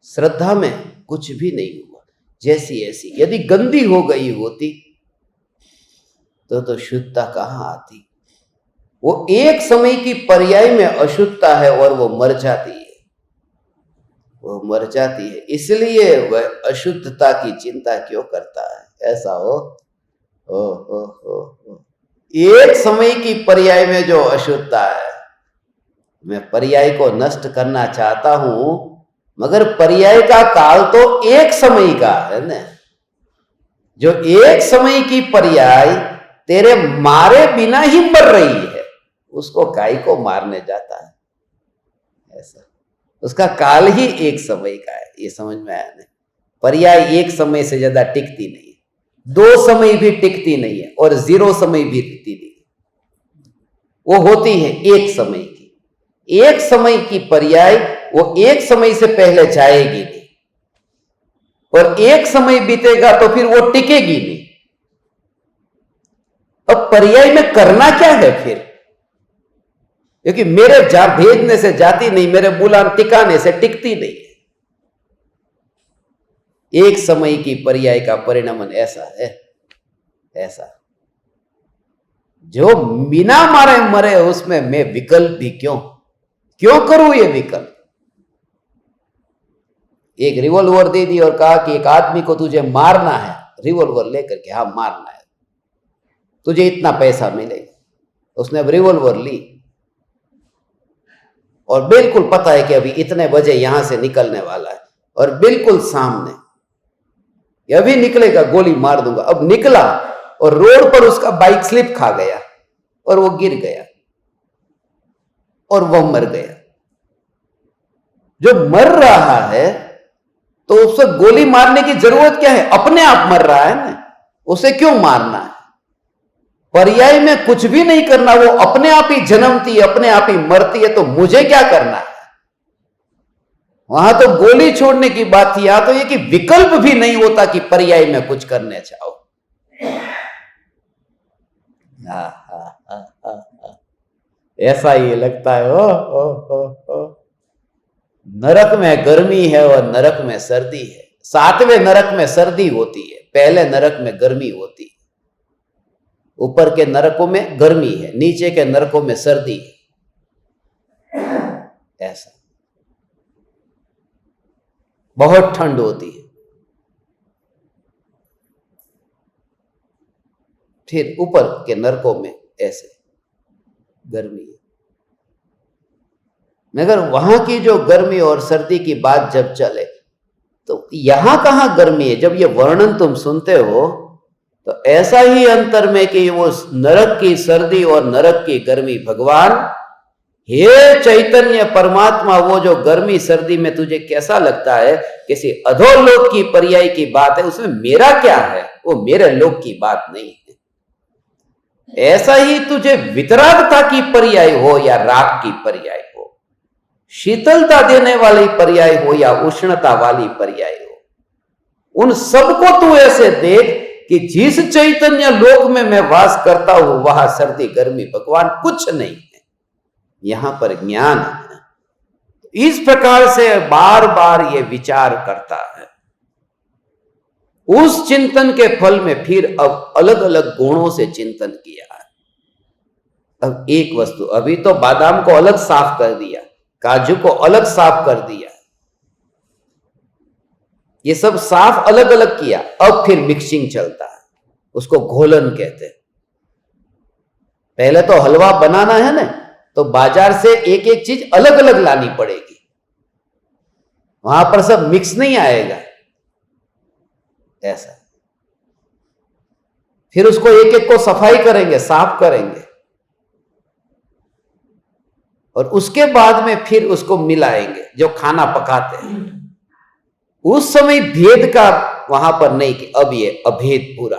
श्रद्धा में कुछ भी नहीं हुआ। जैसी ऐसी यदि गंदी हो गई होती तो शुद्धता कहां आती। वो एक समय की पर्याय में अशुद्धता है और वो मर जाती है, वो मर जाती है। इसलिए वह अशुद्धता की चिंता क्यों करता है? ऐसा हो एक समय की पर्याय में जो अशुद्धता है, मैं पर्याय को नष्ट करना चाहता हूं, मगर पर्याय का काल तो एक समय का है ना। जो एक समय की पर्याय तेरे मारे बिना ही मर रही है, उसको काय को मारने जाता है? ऐसा उसका काल ही एक समय का है। ये समझ में आया नहीं? पर्याय एक समय से ज्यादा टिकती नहीं है, दो समय भी टिकती नहीं है, और जीरो समय भी टिकती नहीं है। वो होती है एक समय की। एक समय की पर्याय वो एक समय से पहले जाएगी नहीं, और एक समय बीतेगा तो फिर वो टिकेगी नहीं। अब पर्याय में करना क्या है फिर? क्योंकि मेरे भेजने से जाती नहीं, मेरे बुलान टिकाने से टिकती नहीं है। एक समय की पर्याय का परिणाम ऐसा है, ऐसा जो बिना मारे मरे, उसमें मैं विकल्प भी क्यों करूं? ये विकल्प एक रिवॉल्वर दे दी और कहा कि एक आदमी को तुझे मारना है, रिवॉल्वर लेकर के, हाँ मारना है, तुझे इतना पैसा मिलेगा। उसने अब रिवॉल्वर ली और बिल्कुल पता है कि अभी इतने बजे यहां से निकलने वाला है, और बिल्कुल सामने अभी निकलेगा, गोली मार दूंगा। अब निकला और रोड पर उसका बाइक स्लिप खा गया और वो गिर गया और वह मर गया। जो मर रहा है तो उसे गोली मारने की जरूरत क्या है? अपने आप मर रहा है ना, उसे क्यों मारना है? पर्याय में कुछ भी नहीं करना, वो अपने आप ही जन्मती है, अपने आप ही मरती है, तो मुझे क्या करना है? वहां तो गोली छोड़ने की बात थी, यहां तो ये कि विकल्प भी नहीं होता कि पर्याय में कुछ करने चाहो। हा हा हा हा हा। ऐसा ही लगता है। ओ नरक में गर्मी है और नरक में सर्दी है। 7वें नरक में सर्दी होती है, पहले नरक में गर्मी होती है। ऊपर के नरकों में गर्मी है, नीचे के नरकों में सर्दी है। ऐसा बहुत ठंड होती है। फिर ऊपर के नरकों में ऐसे गर्मी है। मगर वहां की जो गर्मी और सर्दी की बात जब चले तो यहां कहां गर्मी है। जब ये वर्णन तुम सुनते हो तो ऐसा ही अंतर में कि वो नरक की सर्दी और नरक की गर्मी, भगवान हे चैतन्य परमात्मा, वो जो गर्मी सर्दी में तुझे कैसा लगता है, किसी अधोलोक की पर्याय की बात है, उसमें मेरा क्या है, वो मेरे लोक की बात नहीं है। ऐसा ही तुझे वितरागता की पर्याय हो या राग की पर्याय हो, शीतलता देने वाली पर्याय हो या उष्णता वाली पर्याय हो, उन सबको तू ऐसे देख कि जिस चैतन्य लोक में मैं वास करता हूं वहां सर्दी गर्मी भगवान कुछ नहीं है, यहां पर ज्ञान है। इस प्रकार से बार बार ये विचार करता है। उस चिंतन के फल में फिर अब अलग अलग गुणों से चिंतन किया है। अब एक वस्तु, अभी तो बादाम को अलग साफ कर दिया, काजू को अलग साफ कर दिया, ये सब साफ अलग अलग किया। अब फिर मिक्सिंग चलता है, उसको घोलन कहते हैं। पहले तो हलवा बनाना है ना, तो बाजार से एक एक चीज अलग अलग लानी पड़ेगी, वहां पर सब मिक्स नहीं आएगा। ऐसा फिर उसको एक एक को सफाई करेंगे, साफ करेंगे, और उसके बाद में फिर उसको मिलाएंगे जो खाना पकाते हैं। उस समय भेद का वहां पर नहीं कि अब ये अभेद पूरा,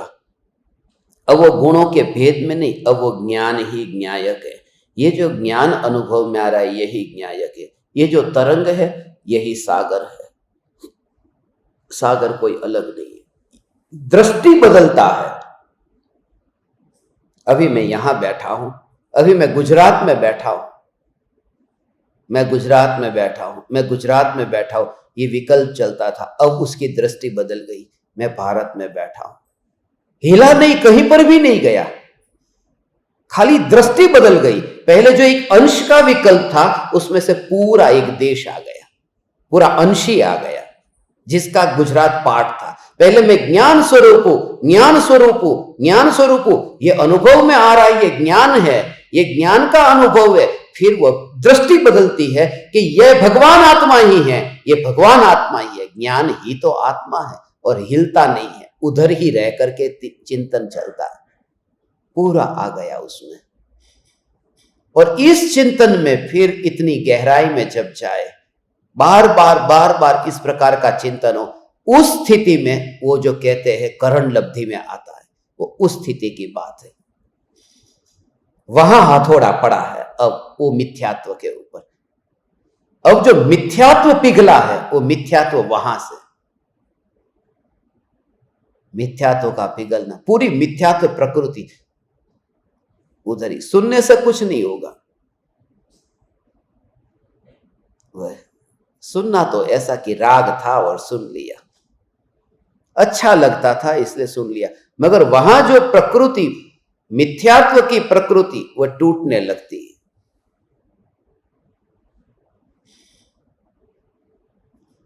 अब वो गुणों के भेद में नहीं, अब वो ज्ञान ही ज्ञायक है। ये जो ज्ञान अनुभव में आ रहा है यही ज्ञायक है। ये जो तरंग है यही सागर है, सागर कोई अलग नहीं है। दृष्टि बदलता है। अभी मैं यहां बैठा हूं, अभी मैं गुजरात में बैठा हूं, मैं गुजरात में बैठा हूं, मैं गुजरात में बैठा हूं, ये विकल्प चलता था, अब उसकी दृष्टि बदल गई, मैं भारत में बैठा हूं। हिला नहीं, कहीं पर भी नहीं गया, खाली दृष्टि बदल गई। पहले जो एक अंश का विकल्प था उसमें से पूरा एक देश आ गया, पूरा अंश ही आ गया जिसका गुजरात पार्ट था। पहले मैं ज्ञान स्वरूप हूं, ज्ञान स्वरूप हूं, ज्ञान स्वरूप हूं, ये अनुभव में आ रहा है, ये ज्ञान है, ये ज्ञान का अनुभव है। फिर वो दृष्टि बदलती है कि यह भगवान आत्मा ही है, ये भगवान आत्मा ही है, ज्ञान ही तो आत्मा है, और हिलता नहीं है, उधर ही रह करके चिंतन चलता है, पूरा आ गया उसमें। और इस चिंतन में फिर इतनी गहराई में जब जाए, बार बार इस प्रकार का चिंतन हो, उस स्थिति में वो जो कहते हैं करण लब्धि में आता है, वो उस स्थिति की बात है। वहां हथौड़ा पड़ा है अब वो मिथ्यात्व के ऊपर। अब जो मिथ्यात्व पिघला है वो मिथ्यात्व वहां से, मिथ्यात्व का पिघलना, पूरी मिथ्यात्व प्रकृति उधर ही। सुनने से कुछ नहीं होगा, वह सुनना तो ऐसा कि राग था और सुन लिया, अच्छा लगता था इसलिए सुन लिया, मगर वहां जो प्रकृति, मिथ्यात्व की प्रकृति, वह टूटने लगती है।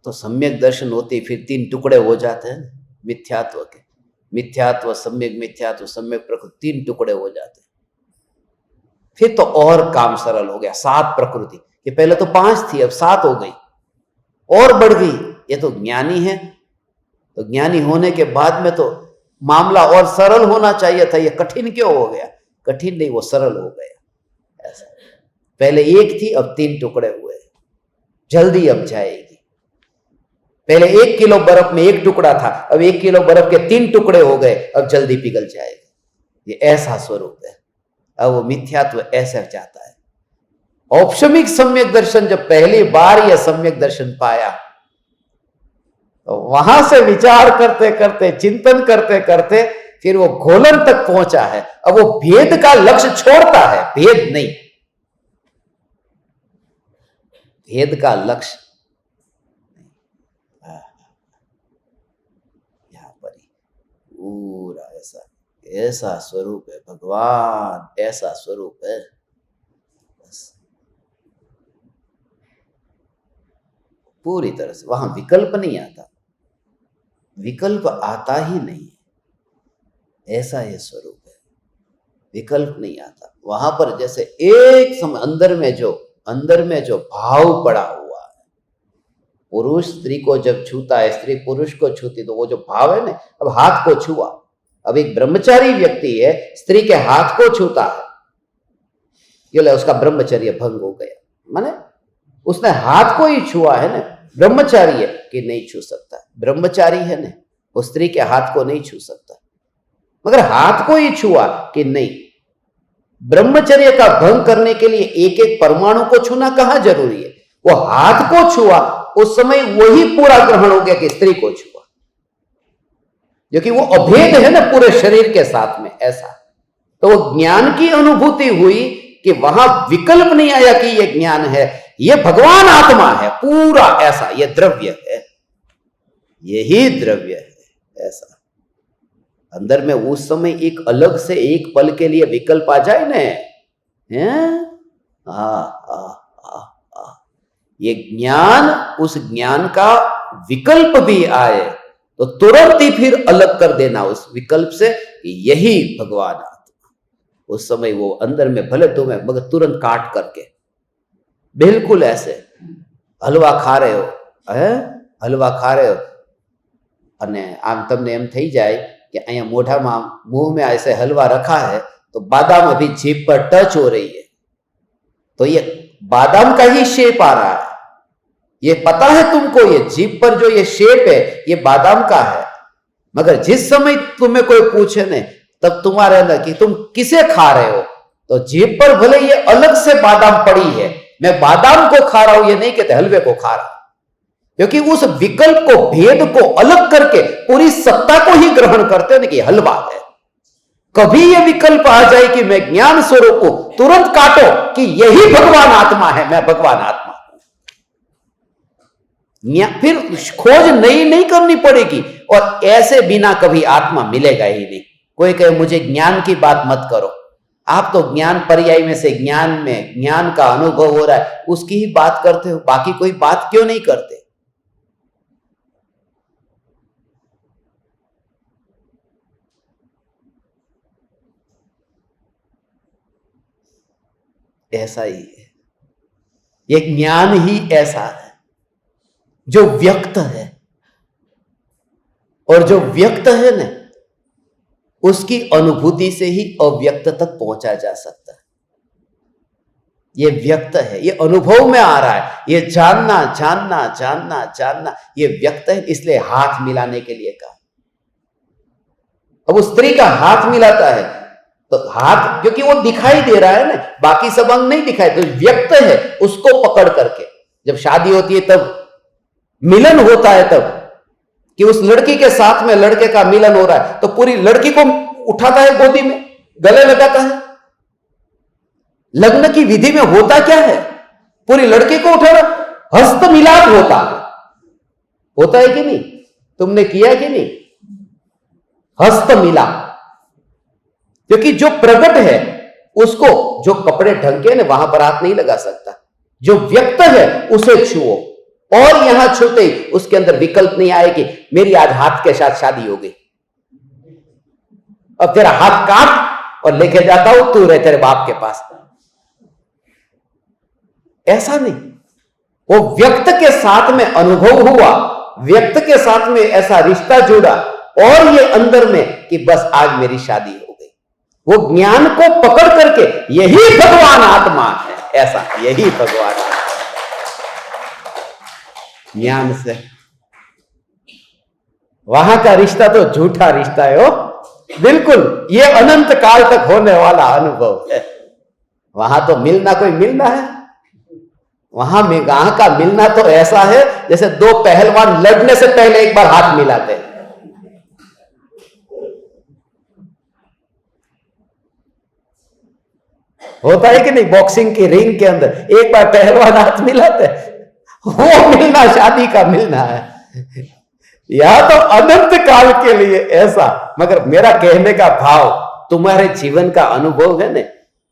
तो सम्यक दर्शन होते फिर 3 टुकड़े हो जाते हैं मिथ्यात्व के, मिथ्यात्व, सम्यक मिथ्यात्व, सम्यक प्रकृति, 3 टुकड़े हो जाते हैं। फिर तो और काम सरल हो गया। 7 प्रकृति, ये पहले तो 5 थी, अब 7 हो गई, और बढ़ गई। ये तो ज्ञानी है, तो ज्ञानी होने के बाद में तो मामला और सरल होना चाहिए था, ये कठिन क्यों हो गया? कठिन नहीं, वो सरल हो गया। ऐसा पहले 1 थी, अब 3 टुकड़े हुए, जल्दी अब जाएगी। पहले 1 किलो बर्फ में 1 टुकड़ा था, अब 1 किलो बर्फ के 3 टुकड़े हो गए, अब जल्दी पिघल जाएगी। ये ऐसा स्वरूप है। अब वो मिथ्यात्व ऐसा जाता है। औपशमिक सम्यक दर्शन जब पहली बार यह सम्यक दर्शन पाया, तो वहां से विचार करते करते, चिंतन करते करते फिर वो घोलन तक पहुंचा है। अब वो भेद का लक्ष्य छोड़ता है, भेद नहीं, भेद का लक्ष्य यहां पर ही पूरा ऐसा ऐसा स्वरूप है भगवान, ऐसा स्वरूप है। बस पूरी तरह से वहां विकल्प नहीं आता, विकल्प आता ही नहीं, ऐसा ये स्वरूप है, विकल्प नहीं आता। वहां पर जैसे एक समय अंदर में जो भाव पड़ा हुआ है, पुरुष स्त्री को जब छूता है, स्त्री पुरुष को छूती, तो वो जो भाव है ना, अब हाथ को छुआ, अब एक ब्रह्मचारी व्यक्ति है, स्त्री के हाथ को छूता है, क्यों? उसका ब्रह्मचर्य भंग हो गया, माने उसने हाथ को ही छुआ है ना, ब्रह्मचारी है कि नहीं छू सकता, ब्रह्मचारी है ना, वो स्त्री के हाथ को नहीं छू सकता, मगर हाथ को ही छुआ कि नहीं। ब्रह्मचर्य का भंग करने के लिए एक एक परमाणु को छूना कहां जरूरी है, वो हाथ को छुआ, उस समय वही पूरा ग्रहण हो गया कि स्त्री को छुआ, क्योंकि वो अभेद है ना पूरे शरीर के साथ में, ऐसा। तो वो ज्ञान की अनुभूति हुई कि वहां विकल्प नहीं आया कि ये ज्ञान है, ये भगवान आत्मा है पूरा, ऐसा ये द्रव्य है, यही द्रव्य है, ऐसा। अंदर में उस समय एक अलग से एक पल के लिए विकल्प आ जाए ना, ये ज्ञान, उस ज्ञान का विकल्प भी आए तो तुरंत ही फिर अलग कर देना उस विकल्प से, यही भगवान आत्मा। उस समय वो अंदर में भले तुम्हें, मगर तुरंत काट करके, बिल्कुल ऐसे हलवा खा रहे हो, हलवा खा रहे हो અને આમ તમને એમ થઈ જાય कि અહીંયા मोढ़ाમાં मुंह में ऐसे हलवा रखा है तो बादाम अभी जीभ पर टच हो रही है, तो ये बादाम का ही शेप आ रहा है, ये पता है तुमको, ये जीभ पर जो ये शेप है ये बादाम का है, मगर जिस समय तुम्हें कोई पूछे ने, तब तुम्हारे अंदर कि तुम किसे खा रहे हो, तो जीभ पर भले ये अलग से बादाम पड़ी है, मैं बादाम को खा रहा हूं ये नहीं कहते, हलवे को खा रहा हूं, क्योंकि उस विकल्प को, भेद को अलग करके पूरी सत्ता को ही ग्रहण करते हैं कि हलवा है। कभी यह विकल्प आ जाए कि मैं ज्ञान स्वरूप हूं, तुरंत काटो कि यही भगवान आत्मा है, मैं भगवान आत्मा हूं, फिर खोज नई नहीं करनी पड़ेगी, और ऐसे बिना कभी आत्मा मिलेगा ही नहीं। कोई कहे मुझे ज्ञान की बात मत करो, आप तो ज्ञान पर्याय में से ज्ञान में ज्ञान का अनुभव हो रहा है उसकी ही बात करते हो, बाकी कोई बात क्यों नहीं करते? ऐसा ही है, ये ज्ञान ही ऐसा है जो व्यक्त है, और जो व्यक्त है ना, उसकी अनुभूति से ही अव्यक्त तक पहुंचा जा सकता है। ये व्यक्त है, ये अनुभव में आ रहा है, ये जानना जानना जानना जानना, ये व्यक्त है, इसलिए हाथ मिलाने के लिए कहा। अब उस स्त्री का हाथ मिलाता है तो हाथ, क्योंकि वो दिखाई दे रहा है ना, बाकी सब अंग नहीं दिखाई, तो व्यक्त है, उसको पकड़ करके जब शादी होती है तब मिलन होता है, तब कि उस लड़की के साथ में लड़के का मिलन हो रहा है, तो पूरी लड़की को उठाता है, गोदी में गले लगाता है। लग्न की विधि में होता क्या है, पूरी लड़की को उठा रहा, हस्त मिलाप होता है कि नहीं? तुमने किया कि नहीं? हस्त मिलाप, क्योंकि जो प्रकट है उसको, जो कपड़े ढंग के ना वहां पर हाथ नहीं लगा सकता, जो व्यक्त है उसे छुओ, और यहां छूते ही उसके अंदर विकल्प नहीं आए कि मेरी आज हाथ के साथ शादी हो गई, अब तेरा हाथ काट और लेके जाता हूं, तू रहे तेरे बाप के पास। ऐसा नहीं, वो व्यक्त के साथ में अनुभव हुआ, व्यक्त के साथ में ऐसा रिश्ता जुड़ा, और ये अंदर में कि बस आज मेरी शादी हो गई, वो ज्ञान को पकड़ करके यही भगवान आत्मा है, ऐसा यही भगवान आत्मा ज्ञान से। वहां का रिश्ता तो झूठा रिश्ता है, हो बिल्कुल, ये अनंत काल तक होने वाला अनुभव है। वहां तो मिलना कोई मिलना है, वहां का मिलना तो ऐसा है जैसे दो पहलवान लड़ने से पहले एक बार हाथ मिलाते हैं, होता है कि नहीं? बॉक्सिंग की रिंग के अंदर एक बार पहलवान हाथ मिलाते, वो मिलना शादी का मिलना है, या तो अनंत काल के लिए ऐसा। मगर मेरा कहने का भाव, तुम्हारे जीवन का अनुभव है ना,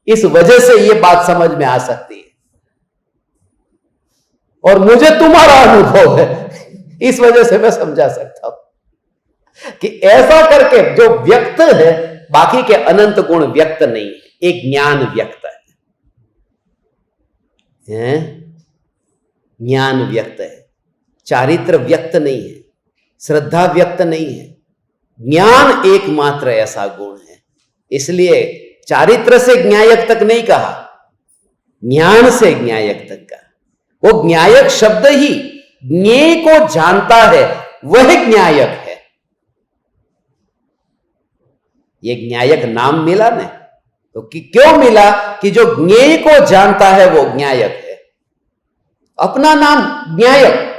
इस वजह से ये बात समझ में आ सकती है। और मुझे तुम्हारा अनुभव है, इस वजह से मैं समझा सकता हूं कि ऐसा करके जो व्यक्त है, बाकी के अनंत गुण व्यक्त नहीं है, एक ज्ञान व्यक्त है, ज्ञान व्यक्त है, चारित्र व्यक्त नहीं है, श्रद्धा व्यक्त नहीं है, ज्ञान एकमात्र ऐसा गुण है। इसलिए चारित्र से ज्ञायक तक नहीं कहा, ज्ञान से ज्ञायक तक कहा। वो ज्ञायक शब्द ही ज्ञेय को जानता है, वह ज्ञायक है। ये ज्ञायक नाम मिला ना, तो क्यों मिला? कि जो ज्ञेय को जानता है वो ज्ञायक है। अपना नाम ज्ञायक,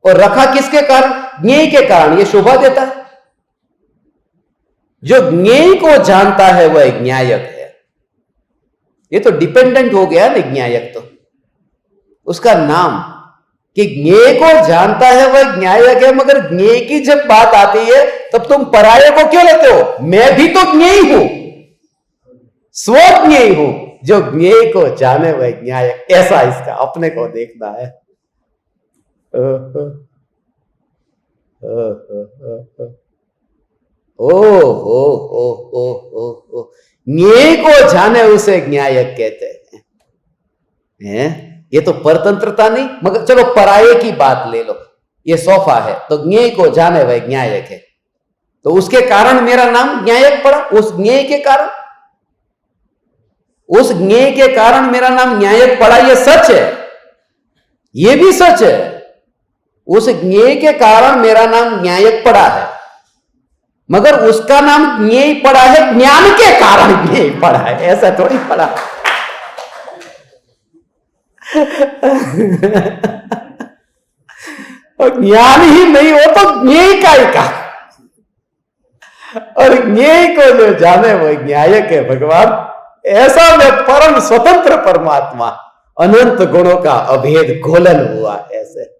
और रखा किसके कारण? ज्ञेय के कारण। ये शोभा देता है। जो ज्ञेय को जानता है वह ज्ञायक है। ये तो डिपेंडेंट हो गया ना ज्ञायक, तो उसका नाम कि ज्ञेय को जानता है वह ज्ञायक है। मगर ज्ञेय की जब बात आती है तब तुम पराये को क्यों लेते हो? मैं भी तो ज्ञेय हूं, स्वज्ञेय हूं। जो ज्ञेय को जाने वह ज्ञायक, ऐसा इसका अपने को देखना है। ओ ज्ञेय को जाने उसे ज्ञायक कहते हैं। ये तो परतंत्रता नहीं। मगर चलो पराये की बात ले लो, ये सोफा है तो ज्ञेय को जाने वह ज्ञायक है, तो उसके कारण मेरा नाम ज्ञायक पड़ा। उस ज्ञेय के कारण, उस ज्ञेय के कारण मेरा नाम ज्ञायक पड़ा, ये सच है, ये भी सच है। उस ज्ञेय के कारण मेरा नाम ज्ञायक पड़ा है, मगर उसका नाम ज्ञेय पड़ा है ज्ञान के कारण ज्ञेय पड़ा है, ऐसा थोड़ी पड़ा। और ज्ञान ही नहीं हो तो ज्ञेय का ही का, और ज्ञेय को जो जाने वो ज्ञायक है भगवान। ऐसा में परम स्वतंत्र परमात्मा, अनंत गुणों का अभेद घोलन हुआ ऐसे।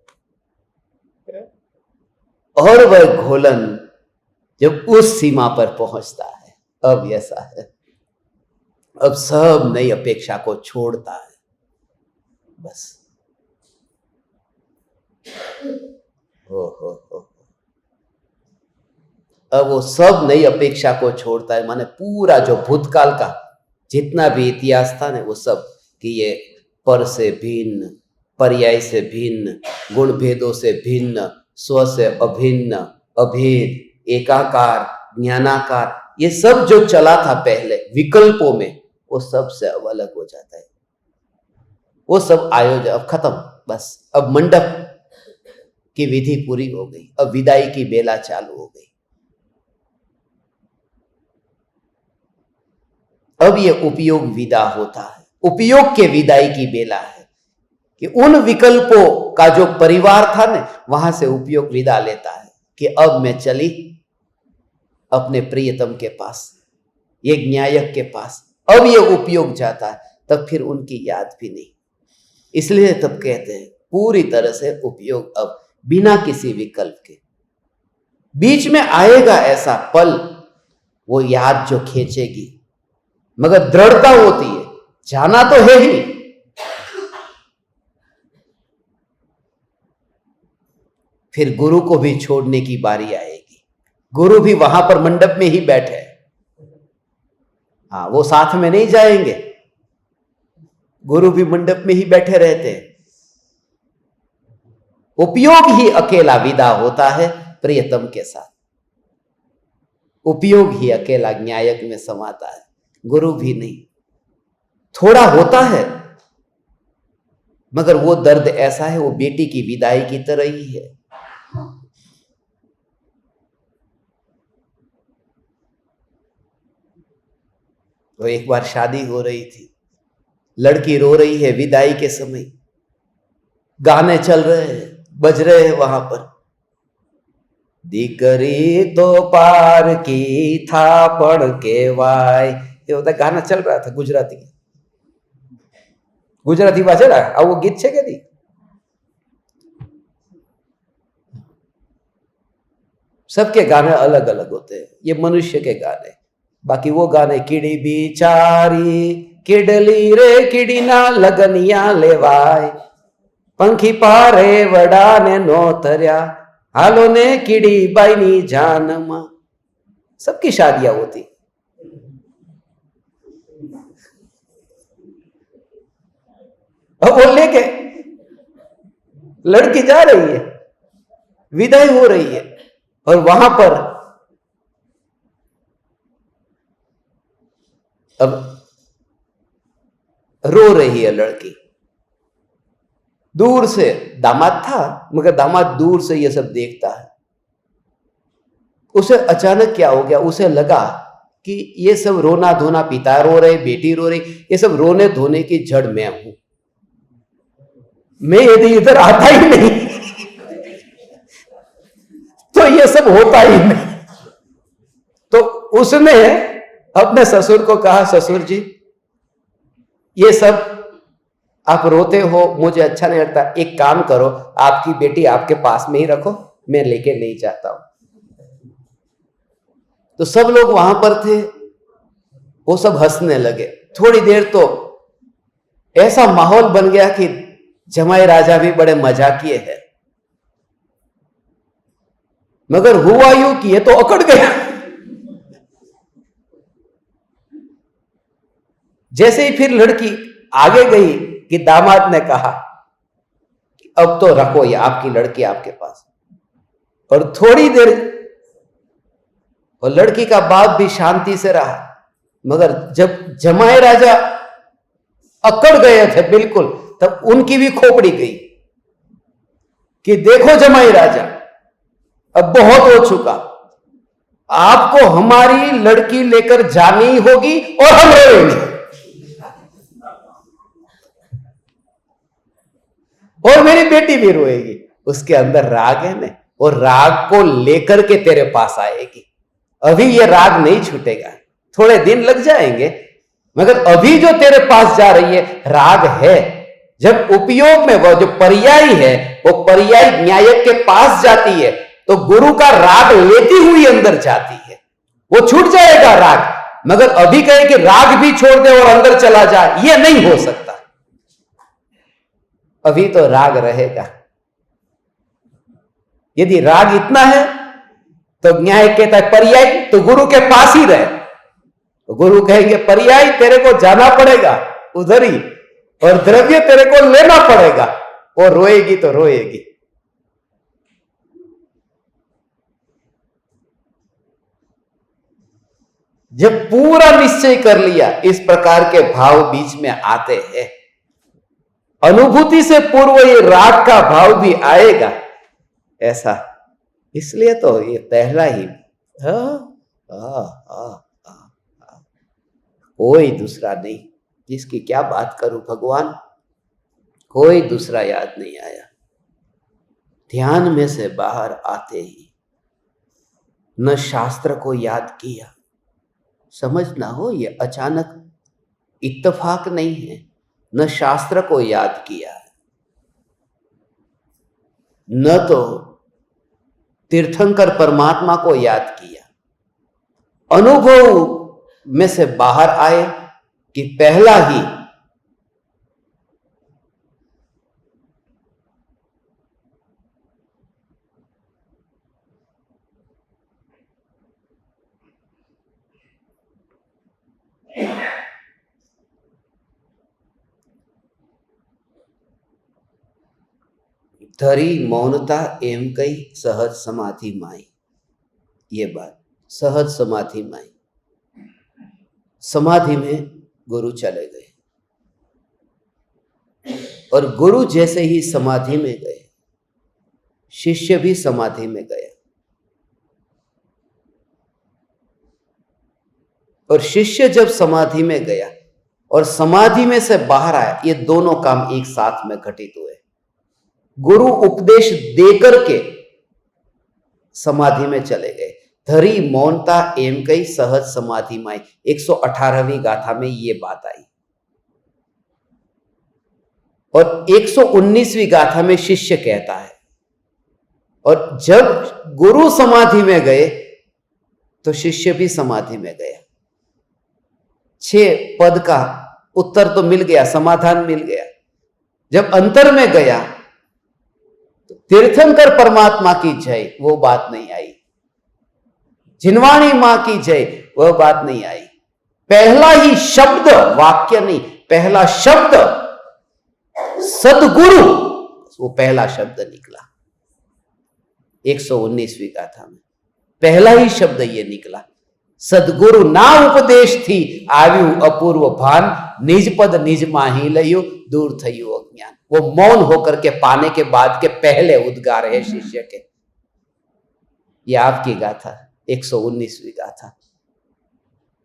और वह घोलन जब उस सीमा पर पहुंचता है, अब ऐसा है, अब सब नई अपेक्षा को छोड़ता है। बस हो अब वो सब नई अपेक्षा को छोड़ता है। माने पूरा जो भूतकाल का जितना भी इतिहास था ना, वो सब कि ये पर से भिन्न, पर्याय से भिन्न, गुण भेदों से भिन्न, स्व से अभिन्न, अभेद, एकाकार, ज्ञानाकार, ये सब जो चला था पहले विकल्पों में, वो सब से अब अलग हो जाता है। वो सब आयोजन अब खत्म। बस अब मंडप की विधि पूरी हो गई, अब विदाई की बेला चालू हो गई। अब ये उपयोग विदा होता है, उपयोग के विदाई की बेला है कि उन विकल्पों का जो परिवार था ना, वहां से उपयोग विदा लेता है कि अब मैं चली अपने प्रियतम के पास, ये ज्ञायक के पास। अब ये उपयोग जाता है, तब फिर उनकी याद भी नहीं। इसलिए तब कहते हैं पूरी तरह से उपयोग अब बिना किसी विकल्प के। बीच में आएगा ऐसा पल, वो याद जो खींचेगी, मगर दृढ़ता होती है, जाना तो है ही। फिर गुरु को भी छोड़ने की बारी आएगी। गुरु भी वहां पर मंडप में ही बैठे, हाँ, वो साथ में नहीं जाएंगे, गुरु भी मंडप में ही बैठे रहते हैं। उपयोग ही अकेला विदा होता है प्रियतम के साथ, उपयोग ही अकेला न्यायक में समाता है, गुरु भी नहीं। थोड़ा होता है, मगर वो दर्द ऐसा है, वो बेटी की विदाई की तरह ही है। तो एक बार शादी हो रही थी, लड़की रो रही है विदाई के समय, गाने चल रहे हैं, बज रहे हैं वहां पर, दीकरी तो पार की था पढ़ के वाय, ये होता गाना चल रहा था गुजराती। ગુજરાતી ભાષા આવું ગીત છે કે નહીં? सबके गाने अलग अलग होते हैं, ये मनुष्य के गाने। बाकी वो गाने कीड़ी बिचारी किडली रे कीड़ी ना लगनिया लेवाय, पंखी पारे वड़ा ने नो तरया, हालो ने कीड़ी बाई नी जान मां। सबकी शादियां होती। अब वो लेके लड़की जा रही है, विदाई हो रही है, और वहां पर अब रो रही है लड़की। दूर से दामाद था, मगर दामाद दूर से ये सब देखता है। उसे अचानक क्या हो गया, उसे लगा कि ये सब रोना धोना, पिता रो रहे, बेटी रो रही, ये सब रोने धोने की जड़ मैं हूं। मैं यदि इधर आता ही नहीं तो ये सब होता ही नहीं। तो उसने अपने ससुर को कहा, ससुर जी ये सब आप रोते हो, मुझे अच्छा नहीं लगता, एक काम करो, आपकी बेटी आपके पास में ही रखो, मैं लेके नहीं जाता हूं। तो सब लोग वहां पर थे, वो सब हंसने लगे। थोड़ी देर तो ऐसा माहौल बन गया कि जमाई राजा भी बड़े मजाकिये हैं, मगर हुआ यूं कि ये तो अकड़ गया। जैसे ही फिर लड़की आगे गई कि दामाद ने कहा अब तो रखो ये आपकी लड़की आपके पास। और थोड़ी देर और लड़की का बाप भी शांति से रहा, मगर जब जमाई राजा अकड़ गए थे बिल्कुल, तब उनकी भी खोपड़ी गई कि देखो जमाई राजा अब बहुत हो चुका, आपको हमारी लड़की लेकर जानी होगी और हम रोएंगे, और मेरी बेटी भी रोएगी। उसके अंदर राग है ना, और राग को लेकर के तेरे पास आएगी। अभी ये राग नहीं छूटेगा, थोड़े दिन लग जाएंगे, मगर अभी जो तेरे पास जा रही है राग है। जब उपयोग में वो जो पर्यायी है, वो पर्यायी न्यायक के पास जाती है तो गुरु का राग लेती हुई अंदर जाती है, वो छूट जाएगा राग। मगर अभी कहे कि राग भी छोड़ दे और अंदर चला जाए, ये नहीं हो सकता। अभी तो राग रहेगा। यदि राग इतना है तो न्याय कहता है पर्याय तो गुरु के पास ही रहे। तो गुरु कहेंगे पर्याय तेरे को जाना पड़ेगा उधर ही, और द्रव्य तेरे को लेना पड़ेगा, और रोएगी तो रोएगी। जब पूरा निश्चय कर लिया, इस प्रकार के भाव बीच में आते हैं। अनुभूति से पूर्व ये राग का भाव भी आएगा, ऐसा इसलिए तो ये पहला ही कोई दूसरा नहीं। जिसकी क्या बात करूं भगवान, कोई दूसरा याद नहीं आया। ध्यान में से बाहर आते ही न शास्त्र को याद किया। समझना हो, ये अचानक इत्तेफाक नहीं है। न शास्त्र को याद किया, न तो तीर्थंकर परमात्मा को याद किया। अनुभव में से बाहर आए कि पहला ही धरी मौनता एम कई सहज समाधि माई। ये बात सहज समाधि माई, समाधि में गुरु चले गए, और गुरु जैसे ही समाधि में गए, शिष्य भी समाधि में गया, और शिष्य जब समाधि में गया और समाधि में से बाहर आया, ये दोनों काम एक साथ में घटित हुए। गुरु उपदेश देकर के समाधि में चले गए। धरी मौनता एम कई सहज समाधि माई, 118वीं गाथा में ये बात आई। और 119वीं गाथा में शिष्य कहता है, और जब गुरु समाधि में गए तो शिष्य भी समाधि में गया। 6 पद का उत्तर तो मिल गया, समाधान मिल गया। जब अंतर में गया तो तीर्थंकर परमात्मा की जय, वो बात नहीं आई। जिनवाणी मां की जय, वह बात नहीं आई। पहला ही शब्द, वाक्य नहीं, पहला शब्द सदगुरु, वो पहला शब्द निकला 119वीं गाथा में। पहला ही शब्द ये निकला, सदगुरु ना उपदेश थी आयु अपूर्व भान, निज पद निज माही लयो दूर थयो अज्ञान। वो मौन होकर के पाने के बाद के पहले उद्गार है शिष्य के। ये आपकी गाथा 119वीं गाथा।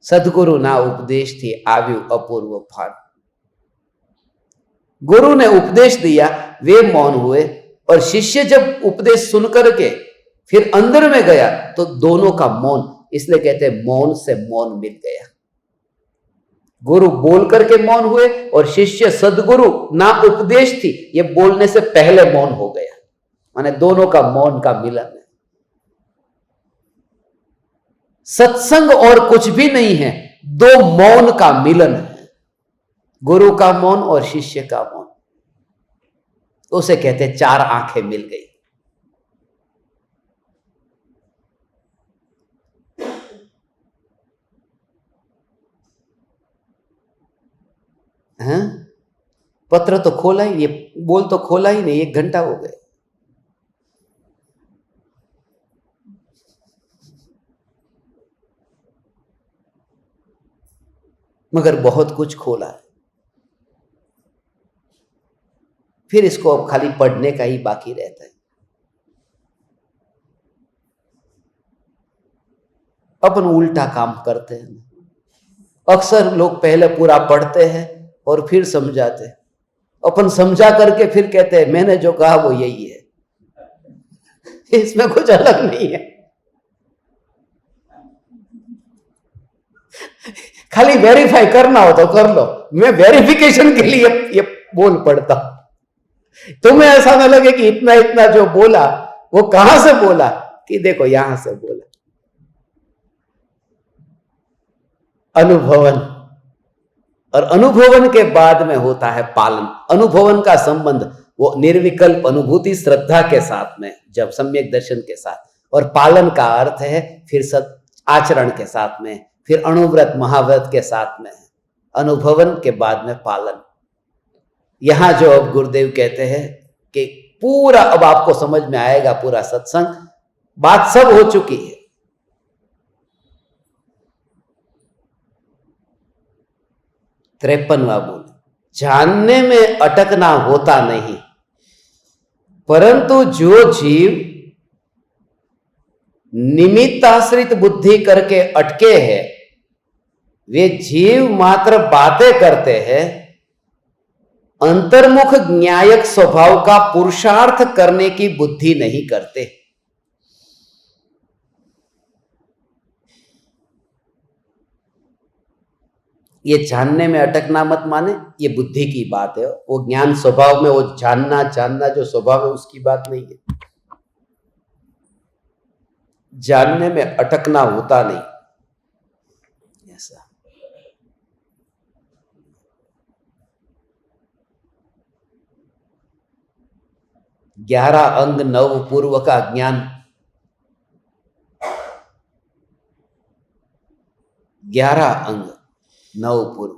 सदगुरु ना उपदेश थी आयु अपूर्व भान। गुरु ने उपदेश दिया, वे मौन हुए, और शिष्य जब उपदेश सुनकर के फिर अंदर में गया तो दोनों का मौन, इसलिए कहते हैं मौन से मौन मिल गया। गुरु बोल करके मौन हुए और शिष्य सदगुरु ना उपदेश थी, ये बोलने से पहले मौन हो गया। माने दोनों का मौन का मिलन है। सत्संग और कुछ भी नहीं है, दो मौन का मिलन है। गुरु का मौन और शिष्य का मौन, उसे कहते हैं 4 आंखें मिल गई। हैं? पत्र तो खोला ही, ये बोल तो खोला ही नहीं, 1 घंटा हो गए। मगर बहुत कुछ खोला है। फिर इसको अब खाली पढ़ने का ही बाकी रहता है। अपन उल्टा काम करते हैं। अक्सर लोग पहले पूरा पढ़ते हैं और फिर समझाते हैं। अपन समझा करके फिर कहते हैं मैंने जो कहा वो यही है, इसमें कुछ अलग नहीं है। खाली वेरीफाई करना हो तो कर लो। मैं वेरिफिकेशन के लिए ये बोल पढ़ता हूं। तुम्हें ऐसा न लगे कि इतना इतना जो बोला वो कहां से बोला, कि देखो यहां से बोला। अनुभवन, और अनुभवन के बाद में होता है पालन। अनुभवन का संबंध वो निर्विकल्प अनुभूति श्रद्धा के साथ में, जब सम्यक दर्शन के साथ, और पालन का अर्थ है फिर सत आचरण के साथ में, फिर अणुव्रत महाव्रत के साथ में। अनुभवन के बाद में पालन। यहां जो अब गुरुदेव कहते हैं कि पूरा अब आपको समझ में आएगा, पूरा सत्संग, बात सब हो चुकी है। तिरपनवा बोल, जानने में अटकना होता नहीं, परंतु जो जीव निमित्ताश्रित बुद्धि करके अटके हैं, वे जीव मात्र बातें करते हैं, अंतर्मुख न्यायक स्वभाव का पुरुषार्थ करने की बुद्धि नहीं करते। ये जानने में अटकना मत माने, ये बुद्धि की बात है। वो ज्ञान स्वभाव में, वो जानना जानना जो स्वभाव है उसकी बात नहीं है। जानने में अटकना होता नहीं ऐसा। ग्यारह अंग 9 पूर्व का ज्ञान, 11 अंग 9 पूर्व,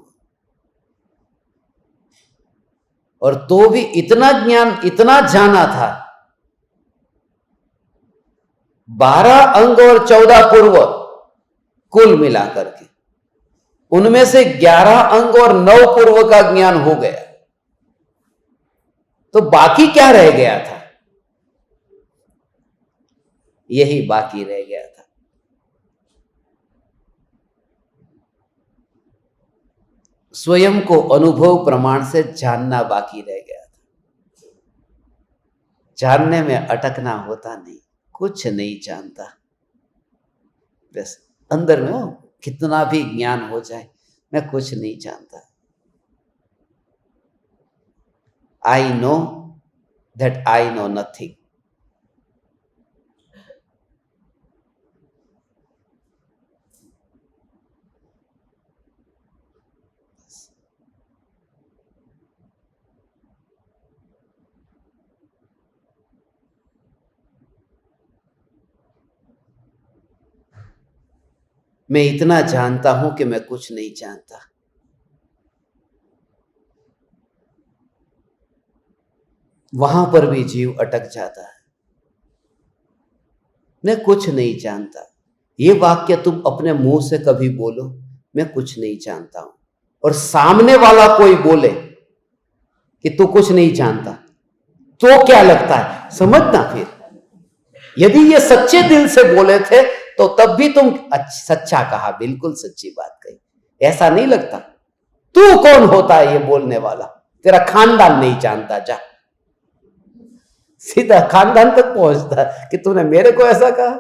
और तो भी इतना ज्ञान, इतना जाना था। 12 अंग और 14 पूर्व कुल मिलाकर के, उनमें से 11 अंग और 9 पूर्व का ज्ञान हो गया, तो बाकी क्या रह गया था? यही बाकी रह गया था। स्वयं को अनुभव प्रमाण से जानना बाकी रह गया था। जानने में अटकना होता नहीं, कुछ नहीं जानता। बस अंदर में हो, कितना भी ज्ञान हो जाए, मैं कुछ नहीं जानता। I know that I know nothing. मैं इतना जानता हूं कि मैं कुछ नहीं जानता। वहां पर भी जीव अटक जाता है। मैं कुछ नहीं जानता। ये वाक्य तुम अपने मुंह से कभी बोलो, मैं कुछ नहीं जानता हूं, और सामने वाला कोई बोले कि तू कुछ नहीं जानता, तो क्या लगता है समझना। फिर यदि ये सच्चे दिल से बोले थे तो तब भी तुम सच्चा कहा, बिल्कुल सच्ची बात कही। ऐसा नहीं लगता। तू कौन होता है ये बोलने वाला? तेरा खानदान नहीं जानता। जा, सीधा खानदान तक पहुंचता है कि तूने मेरे को ऐसा कहा।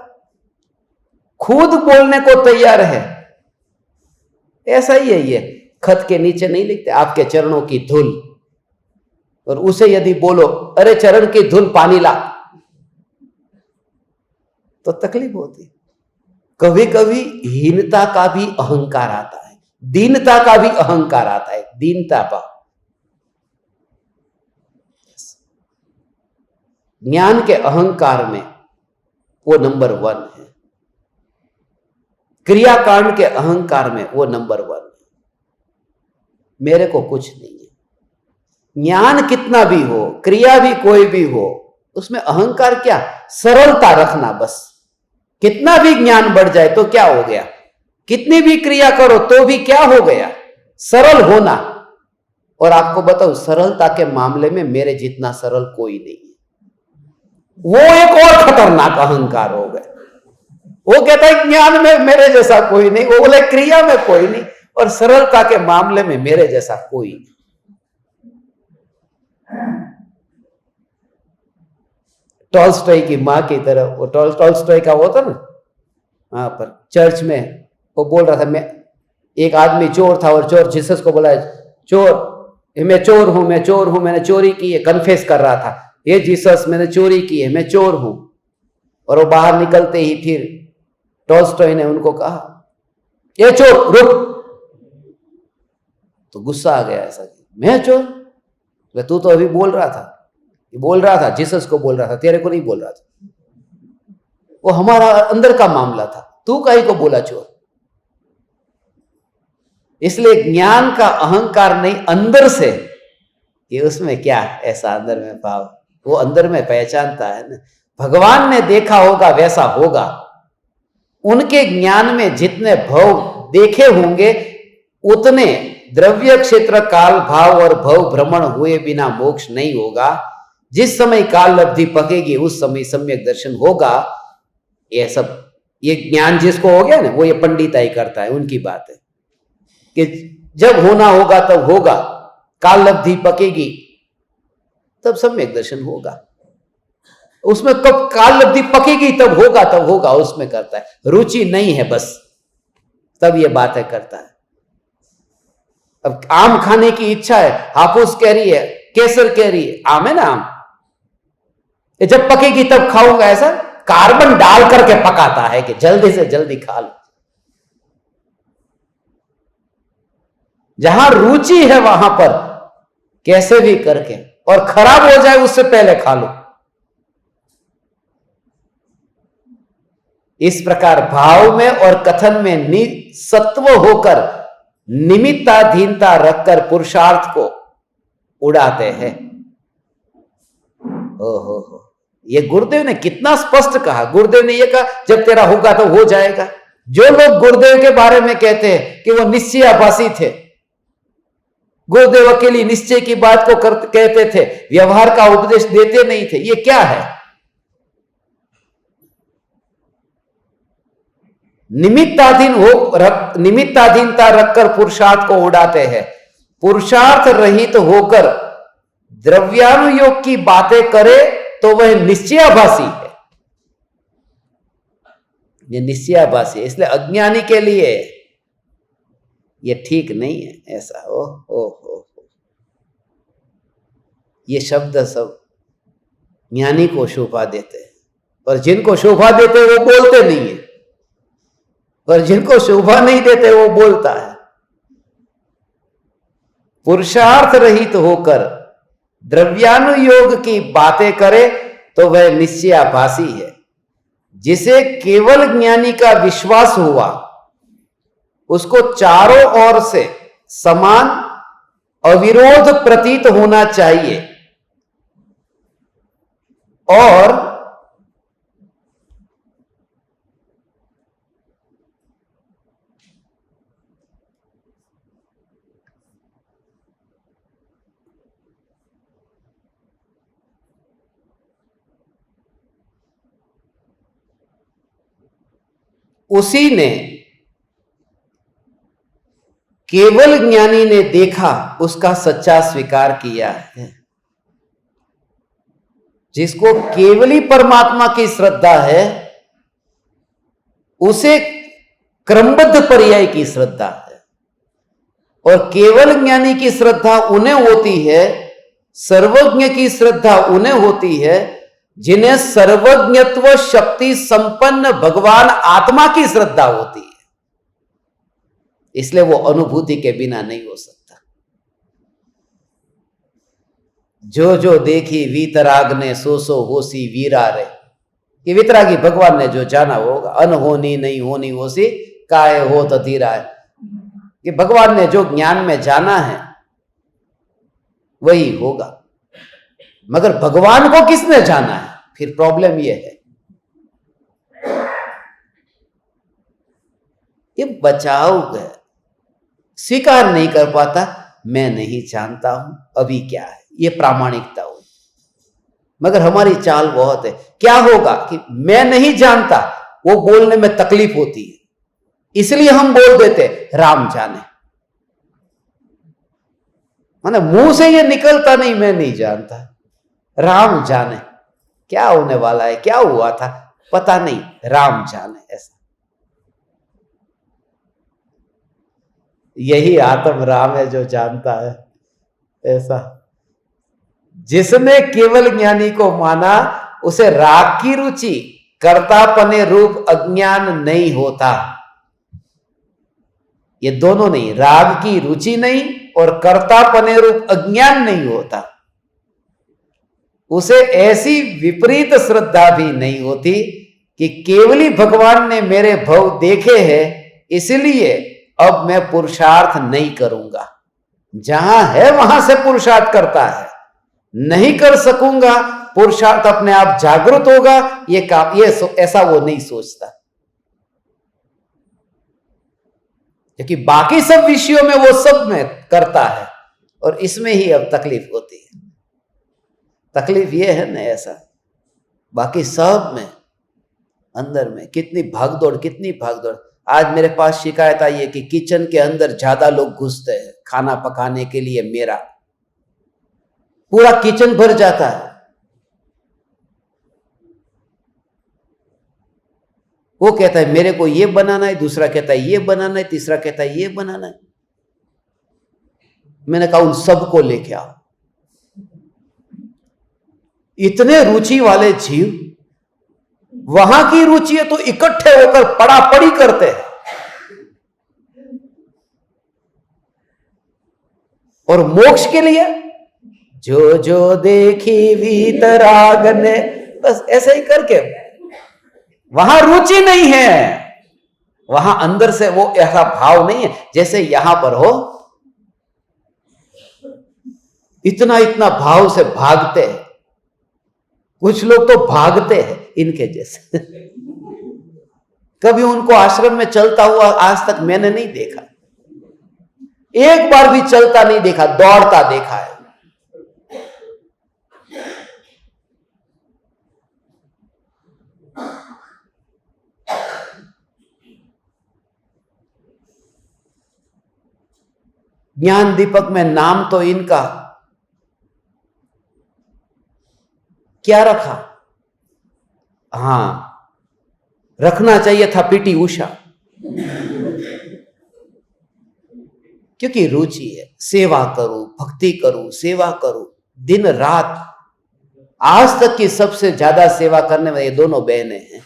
खुद बोलने को तैयार है। ऐसा ही है। ये खत के नीचे नहीं लिखते आपके चरणों की धूल, और उसे यदि बोलो अरे चरण की धूल पानी ला, तो तकलीफ होती। कभी कभी हीनता का भी अहंकार आता है, दीनता का भी अहंकार आता है। दीनता भाव, ज्ञान के अहंकार में वो नंबर 1 है। क्रियाकांड के अहंकार में वो नंबर 1 है। मेरे को कुछ नहीं है। ज्ञान कितना भी हो, क्रिया भी कोई भी हो, उसमें अहंकार क्या? सरलता रखना बस। कितना भी ज्ञान बढ़ जाए तो क्या हो गया, कितनी भी क्रिया करो तो भी क्या हो गया? सरल होना। और आपको बताओ, सरलता के मामले में मेरे जितना सरल कोई नहीं है। वो एक और खतरनाक अहंकार हो गया। वो कहता है ज्ञान में मेरे जैसा कोई नहीं, वो बोले क्रिया में कोई नहीं, और सरलता के मामले में मेरे जैसा कोई नहीं। टॉल्स्टॉय की मां की तरह, वो टॉल्स्टॉय का वो था ना, वहां पर चर्च में वो बोल रहा था, मैं एक आदमी चोर था और चोर जीसस को बोला, चोर मैं चोर हूं, मैं चोर हूं, मैंने चोरी की है, कन्फेस कर रहा था, ये जीसस मैंने चोरी की है, मैं चोर हूं। और वो बाहर निकलते ही फिर टॉल्स्टॉय ने उनको कहा, ये चोर रुक। तो गुस्सा आ गया, ऐसा मैं चोर? तू तो अभी बोल रहा था जीसस को बोल रहा था, तेरे को नहीं बोल रहा था। वो हमारा अंदर का मामला था, तू काहे को बोला चोर? इसलिए ज्ञान का अहंकार नहीं, अंदर से ये उसमें क्या ऐसा अंदर में भाव, वो अंदर में पहचानता है ना। भगवान ने देखा होगा वैसा होगा। उनके ज्ञान में जितने भव देखे होंगे उतने द्रव्य क्षेत्र काल भाव और भव भ्रमण हुए बिना मोक्ष नहीं होगा। जिस समय काल लब्धि पकेगी उस समय सम्यक दर्शन होगा। ये सब, ये ज्ञान जिसको हो गया ना, वो ये पंडिताई करता है, उनकी बात है कि जब होना होगा तब होगा, काल लब्धि पकेगी तब सम्यक दर्शन होगा। उसमें कब काल लब्धि पकेगी तब होगा उसमें करता है। रुचि नहीं है बस, तब ये बातें करता है। अब आम खाने की इच्छा है, हापुस कह रही है, केसर कह रही है, आम है ना, आम जब पकेगी तब खाऊंगा, ऐसा कार्बन डाल करके पकाता है कि जल्दी से जल्दी खा लो। जहां रुचि है वहां पर कैसे भी करके, और खराब हो जाए उससे पहले खा लो। इस प्रकार भाव में और कथन में निसत्व होकर निमित्ताधीनता रखकर पुरुषार्थ को उड़ाते हैं। ओहो, ये गुरुदेव ने कितना स्पष्ट कहा। गुरुदेव ने ये कहा जब तेरा होगा तो हो जाएगा। जो लोग गुरुदेव के बारे में कहते हैं कि वो निश्चयाभासी थे, गुरुदेव अकेली निश्चय की बात को कहते थे, व्यवहार का उपदेश देते नहीं थे, ये क्या है? निमित्ताधीनता रखकर पुरुषार्थ को उड़ाते हैं। पुरुषार्थ रहित होकर द्रव्यानुयोग की बातें करे तो वह निश्चयाभासी है। ये निश्चयाभासी है, इसलिए अज्ञानी के लिए ये ठीक नहीं है ऐसा। ओ ये शब्द सब ज्ञानी को शोभा देते हैं, और जिनको शोभा देते वो बोलते नहीं है, और जिनको शोभा नहीं देते वो बोलता है। पुरुषार्थ रहित होकर द्रव्यानुयोग की बातें करे तो वह निश्चयाभासी है। जिसे केवल ज्ञानी का विश्वास हुआ उसको चारों ओर से समान अविरोध प्रतीत होना चाहिए, और उसी ने केवल ज्ञानी ने देखा उसका सच्चा स्वीकार किया है। जिसको केवली परमात्मा की श्रद्धा है उसे क्रमबद्ध पर्याय की श्रद्धा है, और केवल ज्ञानी की श्रद्धा उन्हें होती है, सर्वज्ञ की श्रद्धा उन्हें होती है जिन्हें सर्वज्ञत्व शक्ति संपन्न भगवान आत्मा की श्रद्धा होती है। इसलिए वो अनुभूति के बिना नहीं हो सकता। जो जो देखी वीतराग ने सो सो होसी वीरा रे, ये वितरागी भगवान ने जो जाना वो होगा। अनहोनी नहीं होनी होसी काय हो तो धीरा है, कि भगवान ने जो ज्ञान में जाना है वही होगा। मगर भगवान को किसने जाना है, फिर प्रॉब्लम यह है। ये बचाव है, स्वीकार नहीं कर पाता, मैं नहीं जानता हूं अभी क्या है, ये प्रामाणिकता हो। मगर हमारी चाल बहुत है, क्या होगा कि मैं नहीं जानता, वो बोलने में तकलीफ होती है, इसलिए हम बोल देते राम जाने। माने मुंह से ये निकलता नहीं मैं नहीं जानता, राम जाने क्या होने वाला है, क्या हुआ था पता नहीं, राम जाने। ऐसा यही आत्म राम है जो जानता है। ऐसा जिसने केवल ज्ञानी को माना उसे राग की रुचि कर्तापने रूप अज्ञान नहीं होता। ये दोनों नहीं, राग की रुचि नहीं और कर्तापने रूप अज्ञान नहीं होता। उसे ऐसी विपरीत श्रद्धा भी नहीं होती कि केवली भगवान ने मेरे भव देखे हैं इसलिए अब मैं पुरुषार्थ नहीं करूंगा। जहां है वहां से पुरुषार्थ करता है, नहीं कर सकूंगा पुरुषार्थ अपने आप जागृत होगा, ये काम ये ऐसा वो नहीं सोचता। क्योंकि बाकी सब विषयों में वो सब में करता है और इसमें ही अब तकलीफ होती है। तकलीफ ये है ना, ऐसा बाकी सब में अंदर में कितनी भागदौड़, कितनी भागदौड़। आज मेरे पास शिकायत आई है कि किचन के अंदर ज्यादा लोग घुसते हैं खाना पकाने के लिए। मेरा पूरा किचन भर जाता है। वो कहता है मेरे को ये बनाना है, दूसरा कहता है ये बनाना है, तीसरा कहता है ये बनाना है। मैंने कहा उन सबको लेके आओ। इतने रुचि वाले जीव, वहां की रुचि है तो इकट्ठे होकर पड़ापड़ी करते हैं। और मोक्ष के लिए जो जो देखी वीतराग ने, बस ऐसे ही करके, वहां रुचि नहीं है, वहां अंदर से वो ऐसा भाव नहीं है जैसे यहां पर हो। इतना इतना भाव से भागते हैं। कुछ लोग तो भागते हैं इनके जैसे। कभी उनको आश्रम में चलता हुआ आज तक मैंने नहीं देखा, एक बार भी चलता नहीं देखा, दौड़ता देखा है। ज्ञान दीपक में नाम तो इनका क्या रखा? हां, रखना चाहिए था पीटी उषा, क्योंकि रुचि है। सेवा करूं, भक्ति करूं, सेवा करूं, दिन रात, आज तक की सबसे ज्यादा सेवा करने वाली ये दोनों बहनें हैं।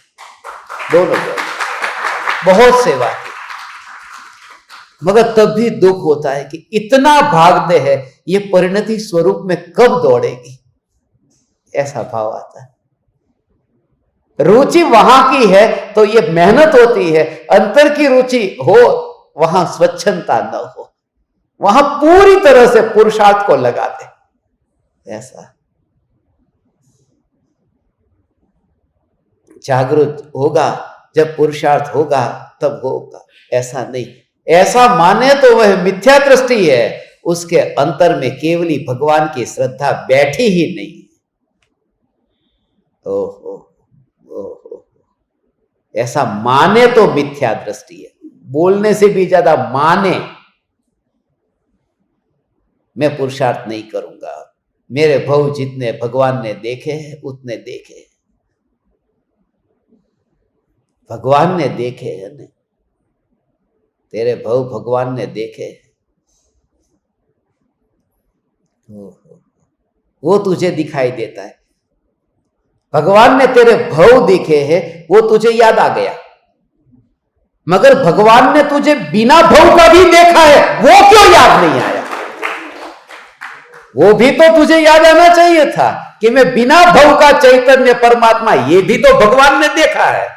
दोनों बहनें बहुत सेवा की, मगर तब भी दुख होता है कि इतना भागते हैं, ये परिणति स्वरूप में कब दौड़ेगी, ऐसा भाव आता है। रुचि वहां की है तो ये मेहनत होती है, अंतर की रुचि हो वहां स्वच्छंदता न हो, वहां पूरी तरह से पुरुषार्थ को लगा दे, ऐसा। जागृत होगा जब पुरुषार्थ होगा तब होगा, ऐसा नहीं। ऐसा माने तो वह मिथ्या दृष्टि है, उसके अंतर में केवली भगवान की श्रद्धा बैठी ही नहीं। ओहो ओहो, ऐसा माने तो मिथ्या दृष्टि है, बोलने से भी ज्यादा माने मैं पुरुषार्थ नहीं करूंगा, मेरे भव जितने भगवान ने देखे हैं उतने देखे हैं, भगवान ने देखे हैं नहीं, तेरे भव भगवान ने देखे, वो तुझे दिखाई देता है। भगवान ने तेरे भव देखे हैं, वो तुझे याद आ गया, मगर भगवान ने तुझे बिना भव का भी देखा है, वो क्यों याद नहीं आया? वो भी तो तुझे याद आना चाहिए था कि मैं बिना भव का चैतन्य परमात्मा, ये भी तो भगवान ने देखा है।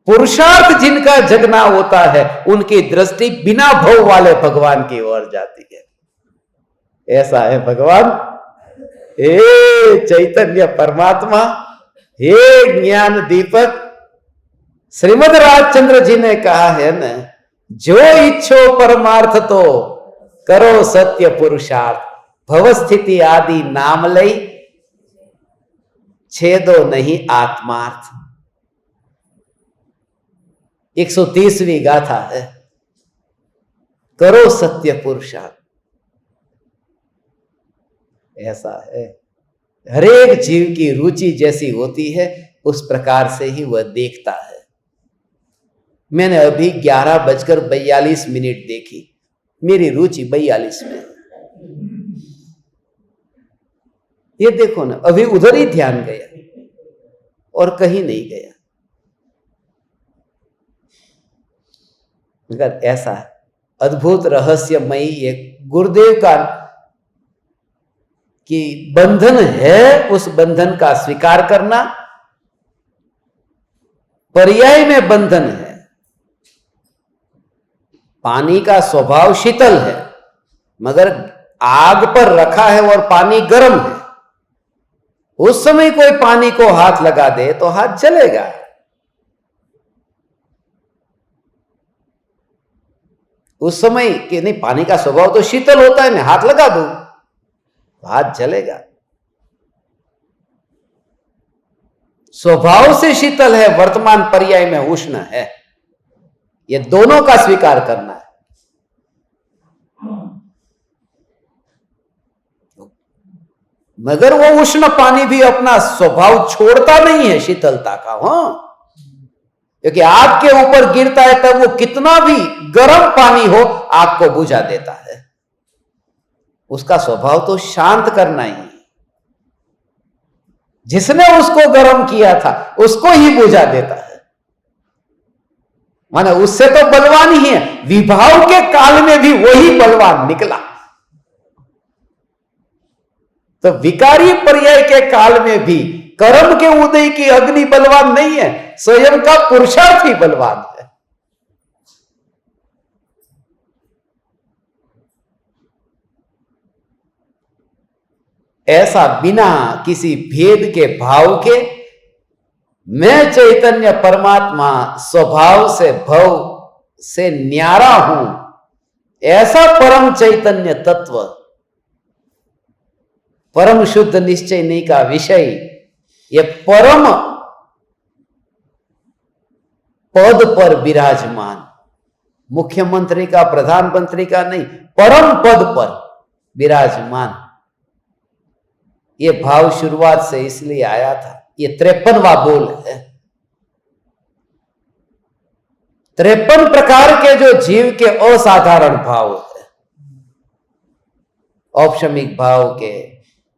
पुरुषार्थ जिनका जगना होता है, उनकी दृष्टि बिना भव वाले भगवान की ओर जाती है, ऐसा है भगवान। हे चैतन्य परमात्मा, हे ज्ञान दीपक, श्रीमद् राजचंद्र जी ने कहा है न, जो इच्छो परमार्थ तो करो सत्य पुरुषार्थ, भवस्थिति आदि नाम लई छेदो नहीं आत्मार्थ। 130वीं गाथा है, करो सत्य पुरुषार्थ, ऐसा है। हरेक जीव की रुचि जैसी होती है उस प्रकार से ही वह देखता है। मैंने अभी 11:42 देखी, मेरी रुचि 42 में। ये देखो ना, अभी उधर ही ध्यान गया और कहीं नहीं गया। मगर ऐसा अद्भुत रहस्यमयी एक गुरुदेव का कि बंधन है, उस बंधन का स्वीकार करना, पर्याय में बंधन है। पानी का स्वभाव शीतल है, मगर आग पर रखा है और पानी गर्म है, उस समय कोई पानी को हाथ लगा दे तो हाथ जलेगा। उस समय कि नहीं, पानी का स्वभाव तो शीतल होता है, मैं हाथ लगा दूं तो हाथ जलेगा। स्वभाव से शीतल है, वर्तमान पर्याय में उष्ण है, ये दोनों का स्वीकार करना है। मगर वो उष्ण पानी भी अपना स्वभाव छोड़ता नहीं है शीतलता का, हाँ, क्योंकि आग के ऊपर गिरता है तब वो कितना भी गर्म पानी हो आग को बुझा देता है। उसका स्वभाव तो शांत करना ही, जिसने उसको गर्म किया था उसको ही बुझा देता है, माने उससे तो बलवान ही है। विभाव के काल में भी वही बलवान निकला, तो विकारी पर्याय के काल में भी कर्म के उदय की अग्नि बलवान नहीं है, स्वयं का पुरुषार्थ ही बलवान है। ऐसा बिना किसी भेद के भाव के मैं चैतन्य परमात्मा स्वभाव से भव से न्यारा हूं, ऐसा परम चैतन्य तत्व, परम शुद्ध निश्चय नहीं का विषय, ये परम पद पर विराजमान, मुख्यमंत्री का, प्रधानमंत्री का नहीं, परम पद पर विराजमान। ये भाव शुरुआत से इसलिए आया था। ये 53वां बोल है। 53 प्रकार के जो जीव के असाधारण भाव है, औपशमिक भाव के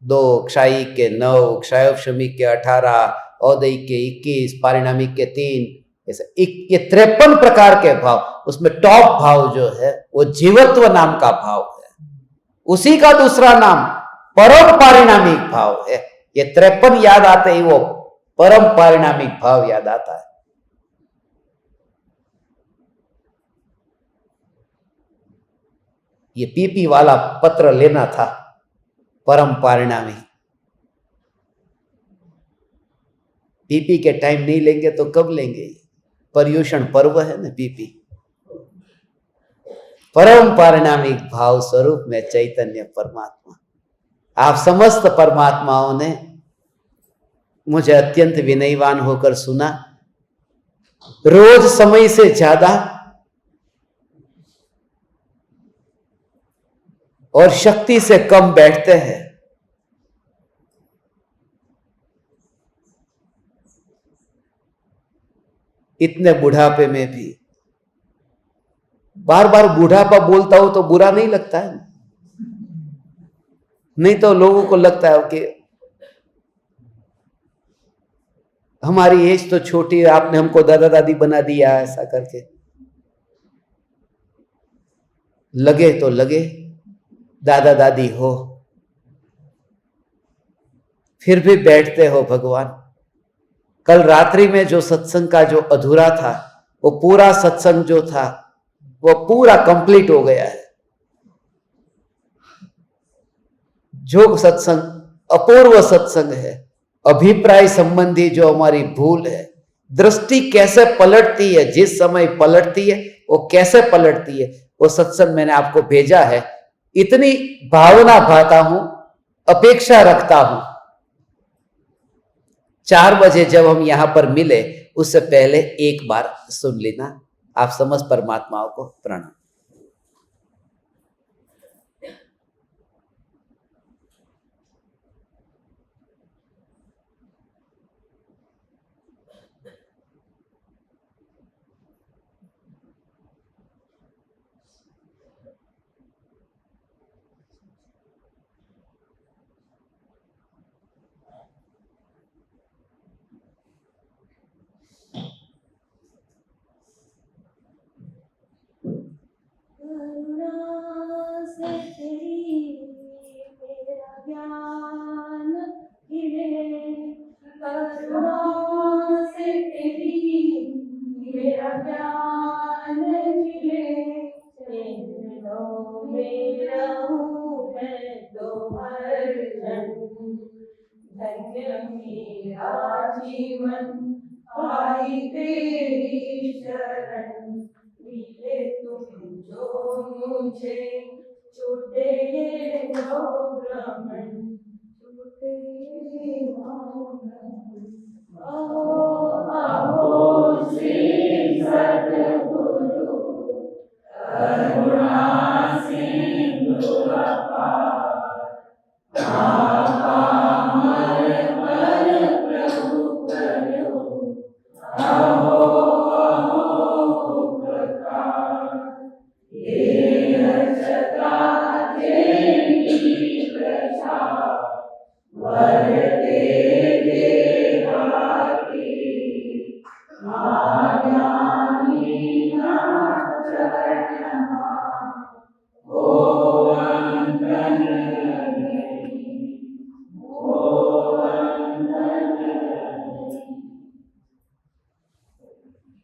2, क्षायिक के 9, क्षायोपशमिक के 18, औदयिक के 21, पारिणामिक के 3, ऐसे ये 53 प्रकार के भाव। उसमें टॉप भाव जो है वो जीवत्व नाम का भाव है, उसी का दूसरा नाम परम पारिणामिक भाव है। ये 53 याद आते ही वो परम पारिणामिक भाव याद आता है। ये पीपी वाला पत्र लेना था, परम पारिणामिक। पीपी के टाइम नहीं लेंगे तो कब लेंगे? पर्यूषण पर्व है ना पीपी। परम पारिणामिक भाव स्वरूप में चैतन्य परमात्मा। आप समस्त परमात्माओं ने मुझे अत्यंत विनयवान होकर सुना। रोज समय से ज्यादा और शक्ति से कम बैठते हैं। इतने बुढ़ापे में भी बार बार बुढ़ापा बोलता हूं तो बुरा नहीं लगता है? नहीं तो लोगों को लगता है कि हमारी एज तो छोटी है, आपने हमको दादा दादी बना दिया ऐसा करके। लगे तो लगे दादा दादी हो, फिर भी बैठते हो भगवान। कल रात्रि में जो सत्संग का जो अधूरा था, वो पूरा सत्संग जो था वो पूरा कंप्लीट हो गया है। जो सत्संग अपूर्व सत्संग है, अभिप्राय संबंधी जो हमारी भूल है, दृष्टि कैसे पलटती है, जिस समय पलटती है वो कैसे पलटती है, वो सत्संग मैंने आपको भेजा है। इतनी भावना भाता हूं, अपेक्षा रखता हूं 4 बजे जब हम यहां पर मिले उससे पहले एक बार सुन लेना। आप समस्त परमात्माओं को प्रणाम। करुणा से तेरी मेरा ज्ञान खिले, करुणा से तेरी मेरा ज्ञान खिले, चरणों में रहूं मैं तो हर क्षण, धन्य मेरा जीवन पाई तेरी शरण, मिले तुम जो मुझे, छूटे ये नौ ग्रहण, छूटे ये नौ ग्रहण।